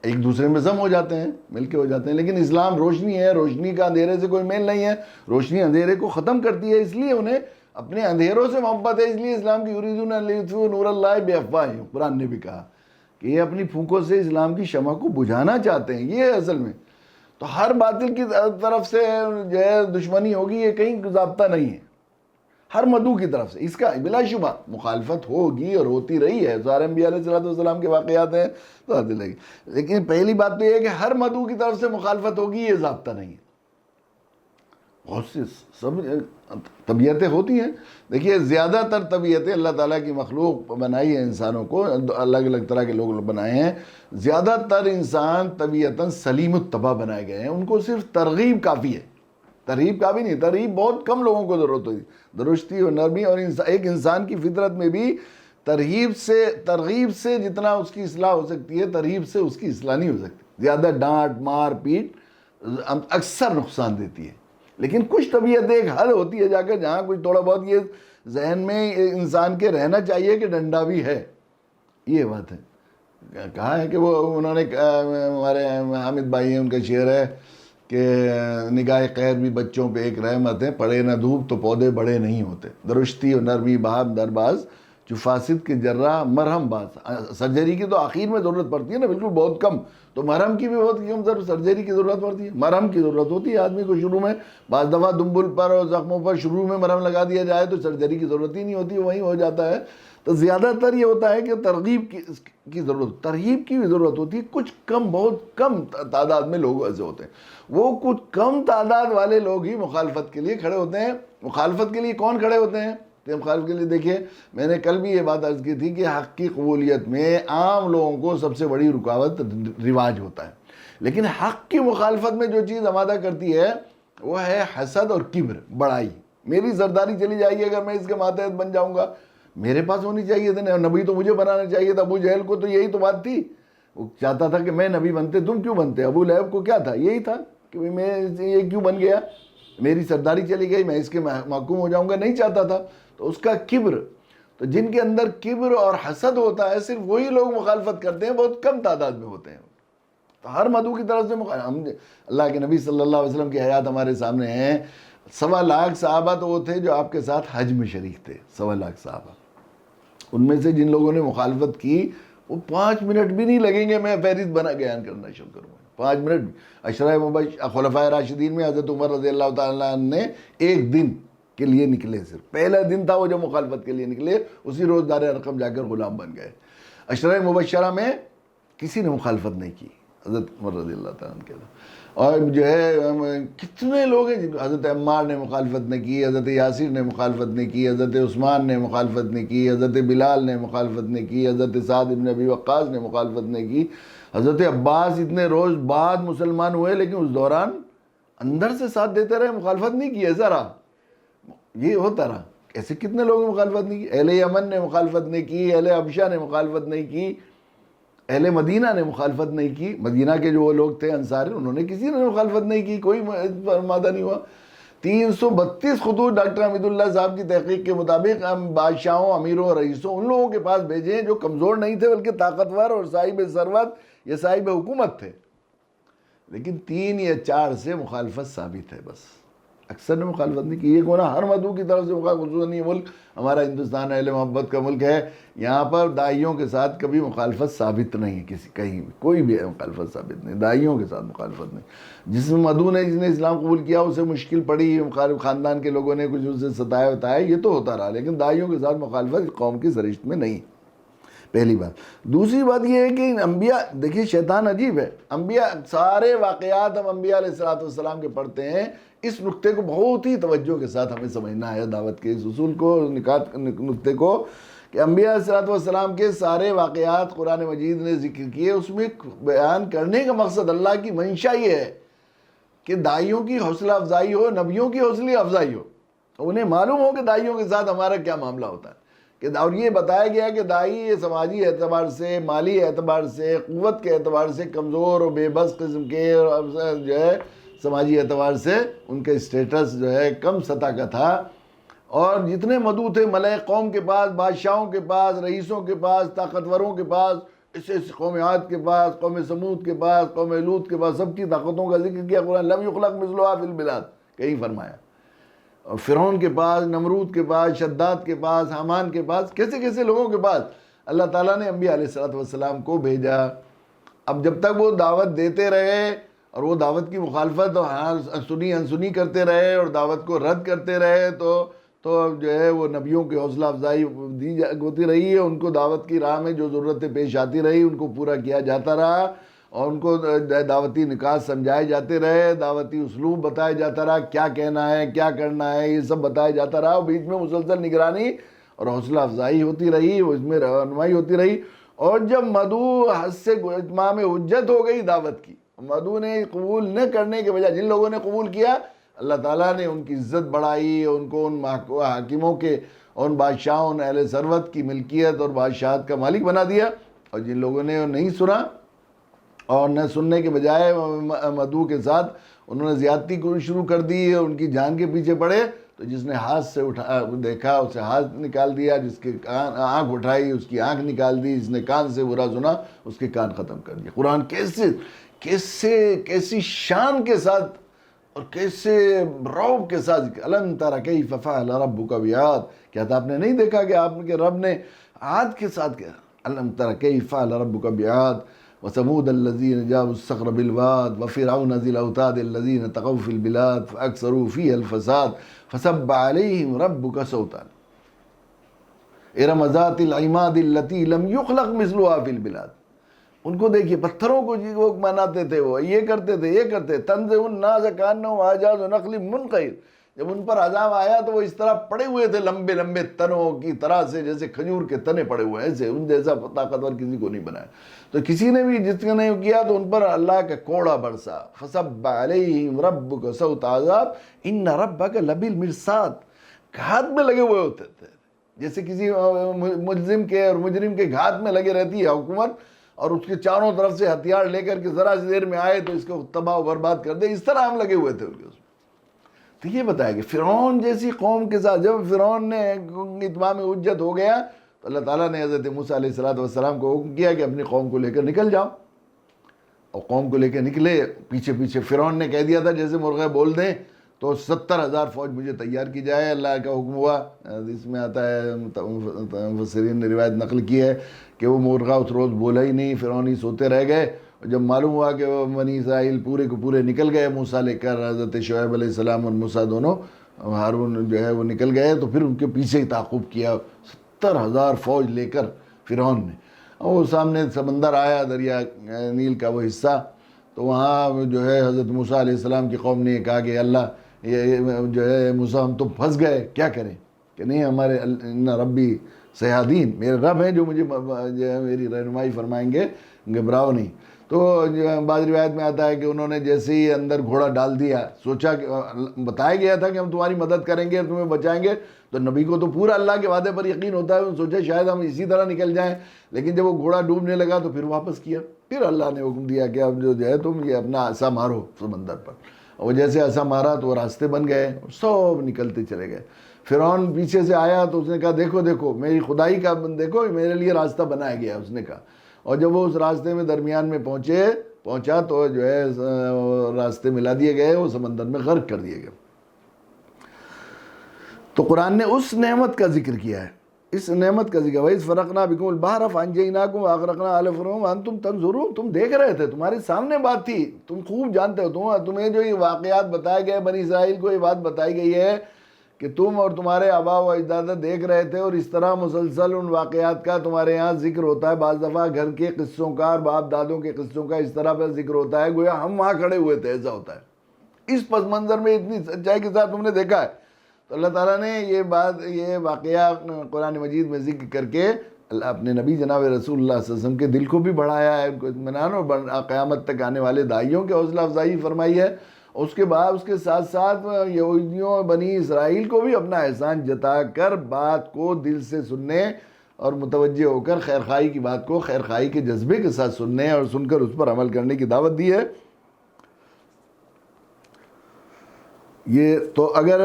ایک دوسرے میں ضم ہو جاتے ہیں، مل کے ہو جاتے ہیں. لیکن اسلام روشنی ہے، روشنی کا اندھیرے سے کوئی میل نہیں ہے، روشنی اندھیرے کو ختم کرتی ہے. اس لیے انہیں اپنے اندھیروں سے محبت ہے، اس لیے اسلام کی یریدون ان لیطفئوا نور اللہ بافواہہم، قرآن نے بھی کہا کہ یہ اپنی پھونکوں سے اسلام کی شمع کو بجھانا چاہتے ہیں. یہ ہے اصل میں. تو ہر باطل کی طرف سے جو ہے دشمنی ہوگی، یہ کہیں ضابطہ نہیں ہے. ہر مدعو کی طرف سے اس کا بلا شبہ مخالفت ہوگی اور ہوتی رہی ہے. سارے انبیاء علیہ السلام کے واقعات ہیں تو آتے لگے. لیکن پہلی بات تو یہ ہے کہ ہر مدعو کی طرف سے مخالفت ہوگی، یہ ضابطہ نہیں ہے. بہت سی سب طبیعتیں ہوتی ہیں. دیکھیے زیادہ تر طبیعتیں اللہ تعالیٰ کی مخلوق بنائی ہے، انسانوں کو الگ الگ طرح کے لوگ بنائے ہیں. زیادہ تر انسان طبیعتاً سلیم الطبع بنائے گئے ہیں. ان کو صرف ترغیب کافی ہے، ترغیب کافی نہیں. ترغیب بہت کم لوگوں کو ضرورت ہوتی، درستی اور نرمی. اور ایک انسان کی فطرت میں بھی ترغیب سے جتنا اس کی اصلاح ہو سکتی ہے، ترغیب سے اس کی اصلاح نہیں ہو سکتی. زیادہ ڈانٹ مار پیٹ اکثر نقصان دیتی ہے. لیکن کچھ طبیعت ایک حد ہوتی ہے جا کر جہاں کچھ تھوڑا بہت یہ ذہن میں انسان کے رہنا چاہیے کہ ڈنڈا بھی ہے. یہ بات ہے. کہا ہے کہ وہ انہوں نے ہمارے حامد بھائی ہیں، ان کا شعر ہے کہ نگاہ خیر بھی بچوں پہ ایک رحمت ہے، پڑے نہ دھوپ تو پودے بڑے نہیں ہوتے. درشتی اور نرمی بہام درباز جو فاسد کے جراح مرہم باز. سرجری کی تو آخر میں ضرورت پڑتی ہے نا، بالکل بہت کم. تو مرہم کی بھی بہت کم سرجری کی ضرورت پڑتی ہے. مرہم کی ضرورت ہوتی ہے آدمی کو شروع میں. بعض دفعہ دمبل پر اور زخموں پر شروع میں مرہم لگا دیا جائے تو سرجری کی ضرورت ہی نہیں ہوتی، وہیں ہو جاتا ہے. تو زیادہ تر یہ ہوتا ہے کہ ترغیب کی ضرورت، ترغیب کی بھی ضرورت ہوتی ہے. کچھ کم، بہت کم تعداد میں لوگ ایسے ہوتے ہیں. وہ کچھ کم تعداد والے لوگ ہی مخالفت کے لیے کھڑے ہوتے ہیں. مخالفت کے لیے کون کھڑے ہوتے ہیں؟ مخالفت کے لیے دیکھیے میں نے کل بھی یہ بات عرض کی تھی کہ حق کی قبولیت میں عام لوگوں کو سب سے بڑی رکاوٹ رواج ہوتا ہے. لیکن حق کی مخالفت میں جو چیز آمادہ کرتی ہے وہ ہے حسد اور کبر، بڑائی. میری سرداری چلی جائے گی اگر میں اس کے ماتحت بن جاؤں گا. میرے پاس ہونی چاہیے تھا، نبی تو مجھے بنانا چاہیے تھا. ابو جہل کو تو یہی تو بات تھی، وہ چاہتا تھا کہ میں نبی بنتے، تم کیوں بنتے؟ ابو لہب کو کیا تھا؟ یہی تھا کہ میں یہ کیوں بن گیا، میری سرداری چلی گئی، میں اس کے محکوم ہو جاؤں گا. نہیں چاہتا تھا. تو اس کا کبر، تو جن کے اندر کبر اور حسد ہوتا ہے صرف وہی لوگ مخالفت کرتے ہیں، بہت کم تعداد میں ہوتے ہیں. تو ہر مدعو کی طرف سے ہم اللہ کے نبی صلی اللہ علیہ وسلم کی حیات ہمارے سامنے ہیں. 1.25 لاکھ صحابہ تو وہ تھے جو آپ کے ساتھ حج میں شریک تھے. 1.25 لاکھ صحابہ، ان میں سے جن لوگوں نے مخالفت کی وہ 5 منٹ بھی نہیں لگیں گے میں فہرست بنا بیان کرنا شروع کروں گا. 5 منٹ بھی. عشرہ خلفائے راشدین میں حضرت عمر رضی اللہ تعالیٰ عنہ نے ایک دن کے لیے نکلے، صرف پہلا دن تھا وہ جو مخالفت کے لیے نکلے، اسی روز دار ارقم جا کر غلام بن گئے. عشرہ مبشرہ میں کسی نے مخالفت نہیں کی حضرت عمر رضی اللہ تعالیٰ عنہ کے. اور جو ہے کتنے لوگ ہیں، حضرت عمار نے مخالفت نہیں کی، حضرت یاسر نے مخالفت نہیں کی، حضرت عثمان نے مخالفت نہیں کی، حضرت بلال نے مخالفت نہیں کی، حضرت سعد بن ابی وقاص نے مخالفت نہیں کی، حضرت عباس اتنے روز بعد مسلمان ہوئے لیکن اس دوران اندر سے ساتھ دیتے رہے، مخالفت نہیں کی. ایسا رہا، یہ ہوتا رہا. ایسے کتنے لوگوں نے مخالفت نہیں کی. اہل یمن نے مخالفت نہیں کی، اہل حبشہ نے مخالفت نہیں کی، اہل مدینہ نے مخالفت نہیں کی. مدینہ کے جو وہ لوگ تھے انصار، انہوں نے کسی نے مخالفت نہیں کی، کوئی مادہ نہیں ہوا. 332 خطوط ڈاکٹر حمید اللہ صاحب کی تحقیق کے مطابق ہم بادشاہوں، امیروں اور رئیسوں ان لوگوں کے پاس بھیجے ہیں جو کمزور نہیں تھے بلکہ طاقتور اور صاحب ثروت یا صاحب حکومت تھے. لیکن 3 یا 4 سے مخالفت ثابت ہے، بس اکثر نے مخالفت نہیں کی. یہ کونا ہر مدعو کی طرف سے خصوصاً یہ ملک ہمارا ہندوستان اہل محبت کا ملک ہے، یہاں پر داعیوں کے ساتھ کبھی مخالفت ثابت نہیں ہے. کہیں بھی کوئی بھی مخالفت ثابت نہیں، داعیوں کے ساتھ مخالفت نہیں. جس مدعو نے، جس نے اسلام قبول کیا اسے مشکل پڑی، مخالف خاندان کے لوگوں نے کچھ اسے ستایا بتایا، یہ تو ہوتا رہا، لیکن داعیوں کے ساتھ مخالفت قوم کی سرشت میں نہیں. پہلی بات. دوسری بات یہ ہے کہ انبیاء، دیکھیے شیطان عجیب ہے. انبیاء سارے واقعات ہم انبیاء علیہ السلام کے پڑھتے ہیں. اس نقطے کو بہت ہی توجہ کے ساتھ ہمیں سمجھنا ہے، دعوت کے اس اصول کو، نکات نقطے کو، کہ انبیاء علیہ الصلوۃ والسلام کے سارے واقعات قرآن مجید نے ذکر کیے، اس میں بیان کرنے کا مقصد اللہ کی منشا یہ ہے کہ داعیوں کی حوصلہ افزائی ہو، نبیوں کی حوصلہ افزائی ہو، انہیں معلوم ہو کہ داعیوں کے ساتھ ہمارا کیا معاملہ ہوتا ہے، کہ اور یہ بتایا گیا کہ داعی سماجی اعتبار سے، مالی اعتبار سے، قوت کے اعتبار سے کمزور اور بے بس قسم کے، اور جو ہے سماجی اعتبار سے ان کے اسٹیٹس جو ہے کم سطح کا تھا، اور جتنے مدعو تھے ملائک قوم کے پاس، بادشاہوں کے پاس، رئیسوں کے پاس، طاقتوروں کے پاس، اس قوم عاد کے پاس، قوم سمود کے پاس، قوم لوط کے پاس، سب کی طاقتوں کا ذکر کیا قرآن، لم یخلق مثلھا فی البلاد کہیں فرمایا، اور فرعون کے پاس، نمرود کے پاس، شداد کے پاس، حامان کے پاس، کیسے کیسے لوگوں کے پاس اللہ تعالیٰ نے انبیاء علیہ الصلوۃ والسلام کو بھیجا۔ اب جب تک وہ دعوت دیتے رہے اور وہ دعوت کی مخالفت اور سنی انسنی کرتے رہے اور دعوت کو رد کرتے رہے تو جو ہے وہ نبیوں کی حوصلہ افزائی ہوتی رہی ہے، ان کو دعوت کی راہ میں جو ضرورتیں پیش آتی رہی ان کو پورا کیا جاتا رہا، اور ان کو دعوتی نکات سمجھائے جاتے رہے، دعوتی اسلوب بتایا جاتا رہا، کیا کہنا ہے، کیا کرنا ہے، یہ سب بتایا جاتا رہا، اور بیچ میں مسلسل نگرانی اور حوصلہ افزائی ہوتی رہی، اس میں رہنمائی ہوتی رہی۔ اور جب مدعو حد سے اتمام حجت ہو گئی دعوت کی، مدعو نے قبول نہ کرنے کے بجائے جن لوگوں نے قبول کیا، اللہ تعالیٰ نے ان کی عزت بڑھائی، ان کو ان حاکموں کے اور ان بادشاہوں، ان اہل ثروت کی ملکیت اور بادشاہت کا مالک بنا دیا، اور جن لوگوں نے نہیں سنا اور نہ سننے کے بجائے مدعو کے ساتھ انہوں نے زیادتی کو شروع کر دی، ان کی جان کے پیچھے پڑے، تو جس نے ہاتھ سے دیکھا اسے ہاتھ نکال دیا، جس کے آنکھ اٹھائی اس کی آنکھ نکال دی، جس نے کان سے برا سنا اس کے کان ختم کر دیا۔ قرآن کیسی شان کے ساتھ اور کیسے رعب کے ساتھ، الم تر کیف فعل ربک بعاد، کیا آپ نے نہیں دیکھا کہ آپ کے رب نے عاد کے ساتھ کیا، الم تر کیف فعل ربک بعاد وثمود الذین جابوا الصخر بالواد وفرعون ذی الاوتاد الذین طغوا فی البلاد فاکثروا فیہا الفساد فصب علیہم ربک صوتا ارم ذات العماد التی لم یخلق مثلھا فی البلاد۔ ان کو دیکھیے، پتھروں کو وہ مناتے تھے، وہ یہ کرتے تنزع الناس کانہم اعجاز نخل منقعر، جب ان پر عذاب آیا تو وہ اس طرح پڑے ہوئے تھے لمبے لمبے تنوں کی طرح سے، جیسے کھجور کے تنے پڑے ہوئے ہیں، ایسے ان جیسا طاقتور کسی کو نہیں بنایا۔ تو کسی نے بھی جس نے کیا تو ان پر اللہ کا کوڑا برسا، فصب علیہم ربک صوت عذاب ان ربک لبالمرصاد، گھات میں لگے ہوئے ہوتے تھے، جیسے کسی ملزم کے اور مجرم کے گھات میں لگے رہتی ہے حکومت، اور اس کے چاروں طرف سے ہتھیار لے کر کے ذرا سی دیر میں آئے تو اس کو تباہ و برباد کر دے، اس طرح ہم لگے ہوئے تھے ان کے اس میں۔ تو یہ بتایا کہ فرعون جیسی قوم کے ساتھ جب فرعون نے اتمام حجت ہو گیا تو اللہ تعالیٰ نے حضرت موسیٰ علیہ السلام کو حکم کیا کہ اپنی قوم کو لے کر نکل جاؤ، اور قوم کو لے کے نکلے، پیچھے پیچھے فرعون نے کہہ دیا تھا جیسے مرغے بول دیں تو 70,000 فوج مجھے تیار کی جائے، اللہ کا حکم ہوا۔ اس میں آتا ہے، مفسرین نے روایت نقل کی ہے کہ وہ مرغہ اس روز بولا ہی نہیں، فرعون ہی سوتے رہ گئے، اور جب معلوم ہوا کہ وہ بنی اسرائیل پورے کے پورے نکل گئے موسیٰ لے کر، حضرت شعیب علیہ السلام اور موسیٰ دونوں، ہارون جو ہے وہ نکل گئے، تو پھر ان کے پیچھے تعاقب کیا 70,000 فوج لے کر فرعون نے، اور وہ سامنے سمندر آیا، دریا نیل کا وہ حصہ، تو وہاں جو ہے حضرت موسیٰ علیہ السلام کی قوم نے کہا کہ اللہ یہ جو ہے موسیٰ ہم تو پھنس گئے، کیا کریں؟ کہ نہیں، ہمارے ان ربی سیادین، میرے رب ہیں جو مجھے جو ہے میری رہنمائی فرمائیں گے، گھبراؤ نہیں۔ تو بعض روایت میں آتا ہے کہ انہوں نے جیسے ہی اندر گھوڑا ڈال دیا، سوچا کہ بتایا گیا تھا کہ ہم تمہاری مدد کریں گے، تمہیں بچائیں گے، تو نبی کو تو پورا اللہ کے وعدے پر یقین ہوتا ہے، سوچا شاید ہم اسی طرح نکل جائیں، لیکن جب وہ گھوڑا ڈوبنے لگا تو پھر واپس کیا، پھر اللہ نے حکم دیا کہ اب جو ہے تم یہ اپنا عصا مارو سمندر پر، اور وہ جیسے عصا مارا تو وہ راستے بن گئے، سب نکلتے چلے گئے۔ فرعون پیچھے سے آیا تو اس نے کہا دیکھو دیکھو میری خدائی کا دیکھو میرے لیے راستہ بنایا گیا، اس نے کہا، اور جب وہ اس راستے میں درمیان میں پہنچا تو جو ہے راستے ملا دیے گئے، وہ سمندر میں غرق کر دیے گئے۔ تو قرآن نے اس نعمت کا ذکر کیا ہے، اس نعمت کا ذکر، وَإِذْ فَرَقْنَا بِكُمُ الْبَحْرَ فَأَنْجَيْنَاكُمْ وَأَغْرَقْنَا آلَ فِرْعَوْنَ وَأَنْتُمْ تَنْظُرُونَ، تم دیکھ رہے تھے، تمہارے سامنے بات تھی، تم خوب جانتے ہو، تمہیں جو یہ واقعات بتائے گئے، بنی اسرائیل کو یہ بات بتائی گئی ہے کہ تم اور تمہارے آبا و اجداد دیکھ رہے تھے، اور اس طرح مسلسل ان واقعات کا تمہارے یہاں ذکر ہوتا ہے، بعض دفعہ گھر کے قصوں کا اور باپ دادوں کے قصوں کا اس طرح پر ذکر ہوتا ہے گویا ہم وہاں کھڑے ہوئے تھے، ایسا ہوتا ہے۔ اس پس منظر میں اتنی سچائی کے ساتھ تم نے دیکھا ہے، تو اللہ تعالیٰ نے یہ واقعہ قرآن مجید میں ذکر کر کے اپنے نبی جناب رسول اللہ صلی اللہ علیہ وسلم کے دل کو بھی بڑھایا ہے، ان کو اطمینان اور قیامت تک آنے والے داعیوں کے حوصلہ افزائی فرمائی ہے۔ اس کے بعد اس کے ساتھ ساتھ یہودیوں بنی اسرائیل کو بھی اپنا احسان جتا کر بات کو دل سے سننے اور متوجہ ہو کر خیرخواہی کی بات کو خیرخواہی کے جذبے کے ساتھ سننے اور سن کر اس پر عمل کرنے کی دعوت دی ہے۔ یہ تو اگر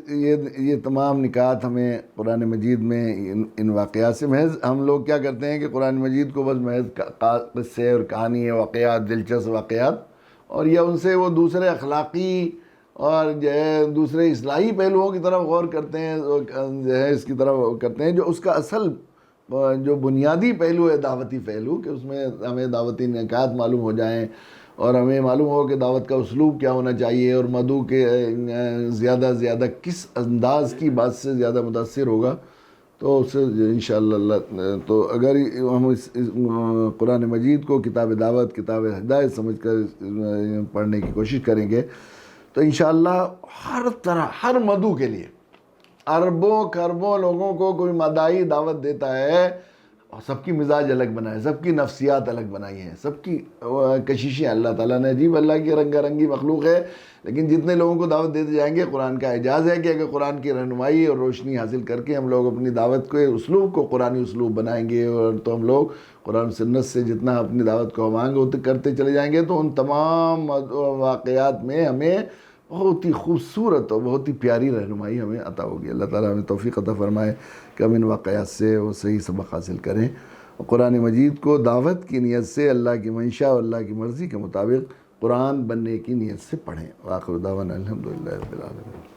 یہ تمام نکات ہمیں قرآن مجید میں ان واقعات سے، محض ہم لوگ کیا کرتے ہیں کہ قرآن مجید کو بس محض قصے اور کہانی واقعات، دلچسپ واقعات، اور یا ان سے وہ دوسرے اخلاقی اور جو ہے دوسرے اصلاحی پہلوؤں کی طرف غور کرتے ہیں، جو ہے اس کی طرف کرتے ہیں جو اس کا اصل جو بنیادی پہلو ہے دعوتی پہلو، کہ اس میں ہمیں دعوتی نکات معلوم ہو جائیں اور ہمیں معلوم ہو کہ دعوت کا اسلوب کیا ہونا چاہیے، اور مدعو کے زیادہ سے زیادہ کس انداز کی بات سے زیادہ متاثر ہوگا، تو اس سے انشاءاللہ اللہ تو اگر ہم اس قرآن مجید کو کتاب دعوت، کتاب ہدایت سمجھ کر پڑھنے کی کوشش کریں گے تو انشاءاللہ ہر طرح، ہر مدعو کے لیے اربوں کھربوں لوگوں کو کوئی مدعی دعوت دیتا ہے، سب کی مزاج الگ بنائے، سب کی نفسیات الگ بنائی ہیں، سب کی کششیں اللہ تعالیٰ نے عجیب، اللہ کی رنگا رنگی مخلوق ہے، لیکن جتنے لوگوں کو دعوت دیتے جائیں گے، قرآن کا اعجاز ہے کہ اگر قرآن کی رہنمائی اور روشنی حاصل کر کے ہم لوگ اپنی دعوت کے اسلوب کو قرآنی اسلوب بنائیں گے، اور تو ہم لوگ قرآن سنت سے جتنا اپنی دعوت کو مانگ کرتے چلے جائیں گے، تو ان تمام واقعات میں ہمیں بہت ہی خوبصورت اور بہت ہی پیاری رہنمائی ہمیں عطا ہوگی۔ اللہ تعالیٰ ہمیں توفیق عطا فرمائے کہ ہم ان واقعات سے وہ صحیح سبق حاصل کریں، اور قرآن مجید کو دعوت کی نیت سے اللہ کی منشا اور اللہ کی مرضی کے مطابق قرآن بننے کی نیت سے پڑھیں۔ وآخر دعوانا الحمدللہ رب العالمین۔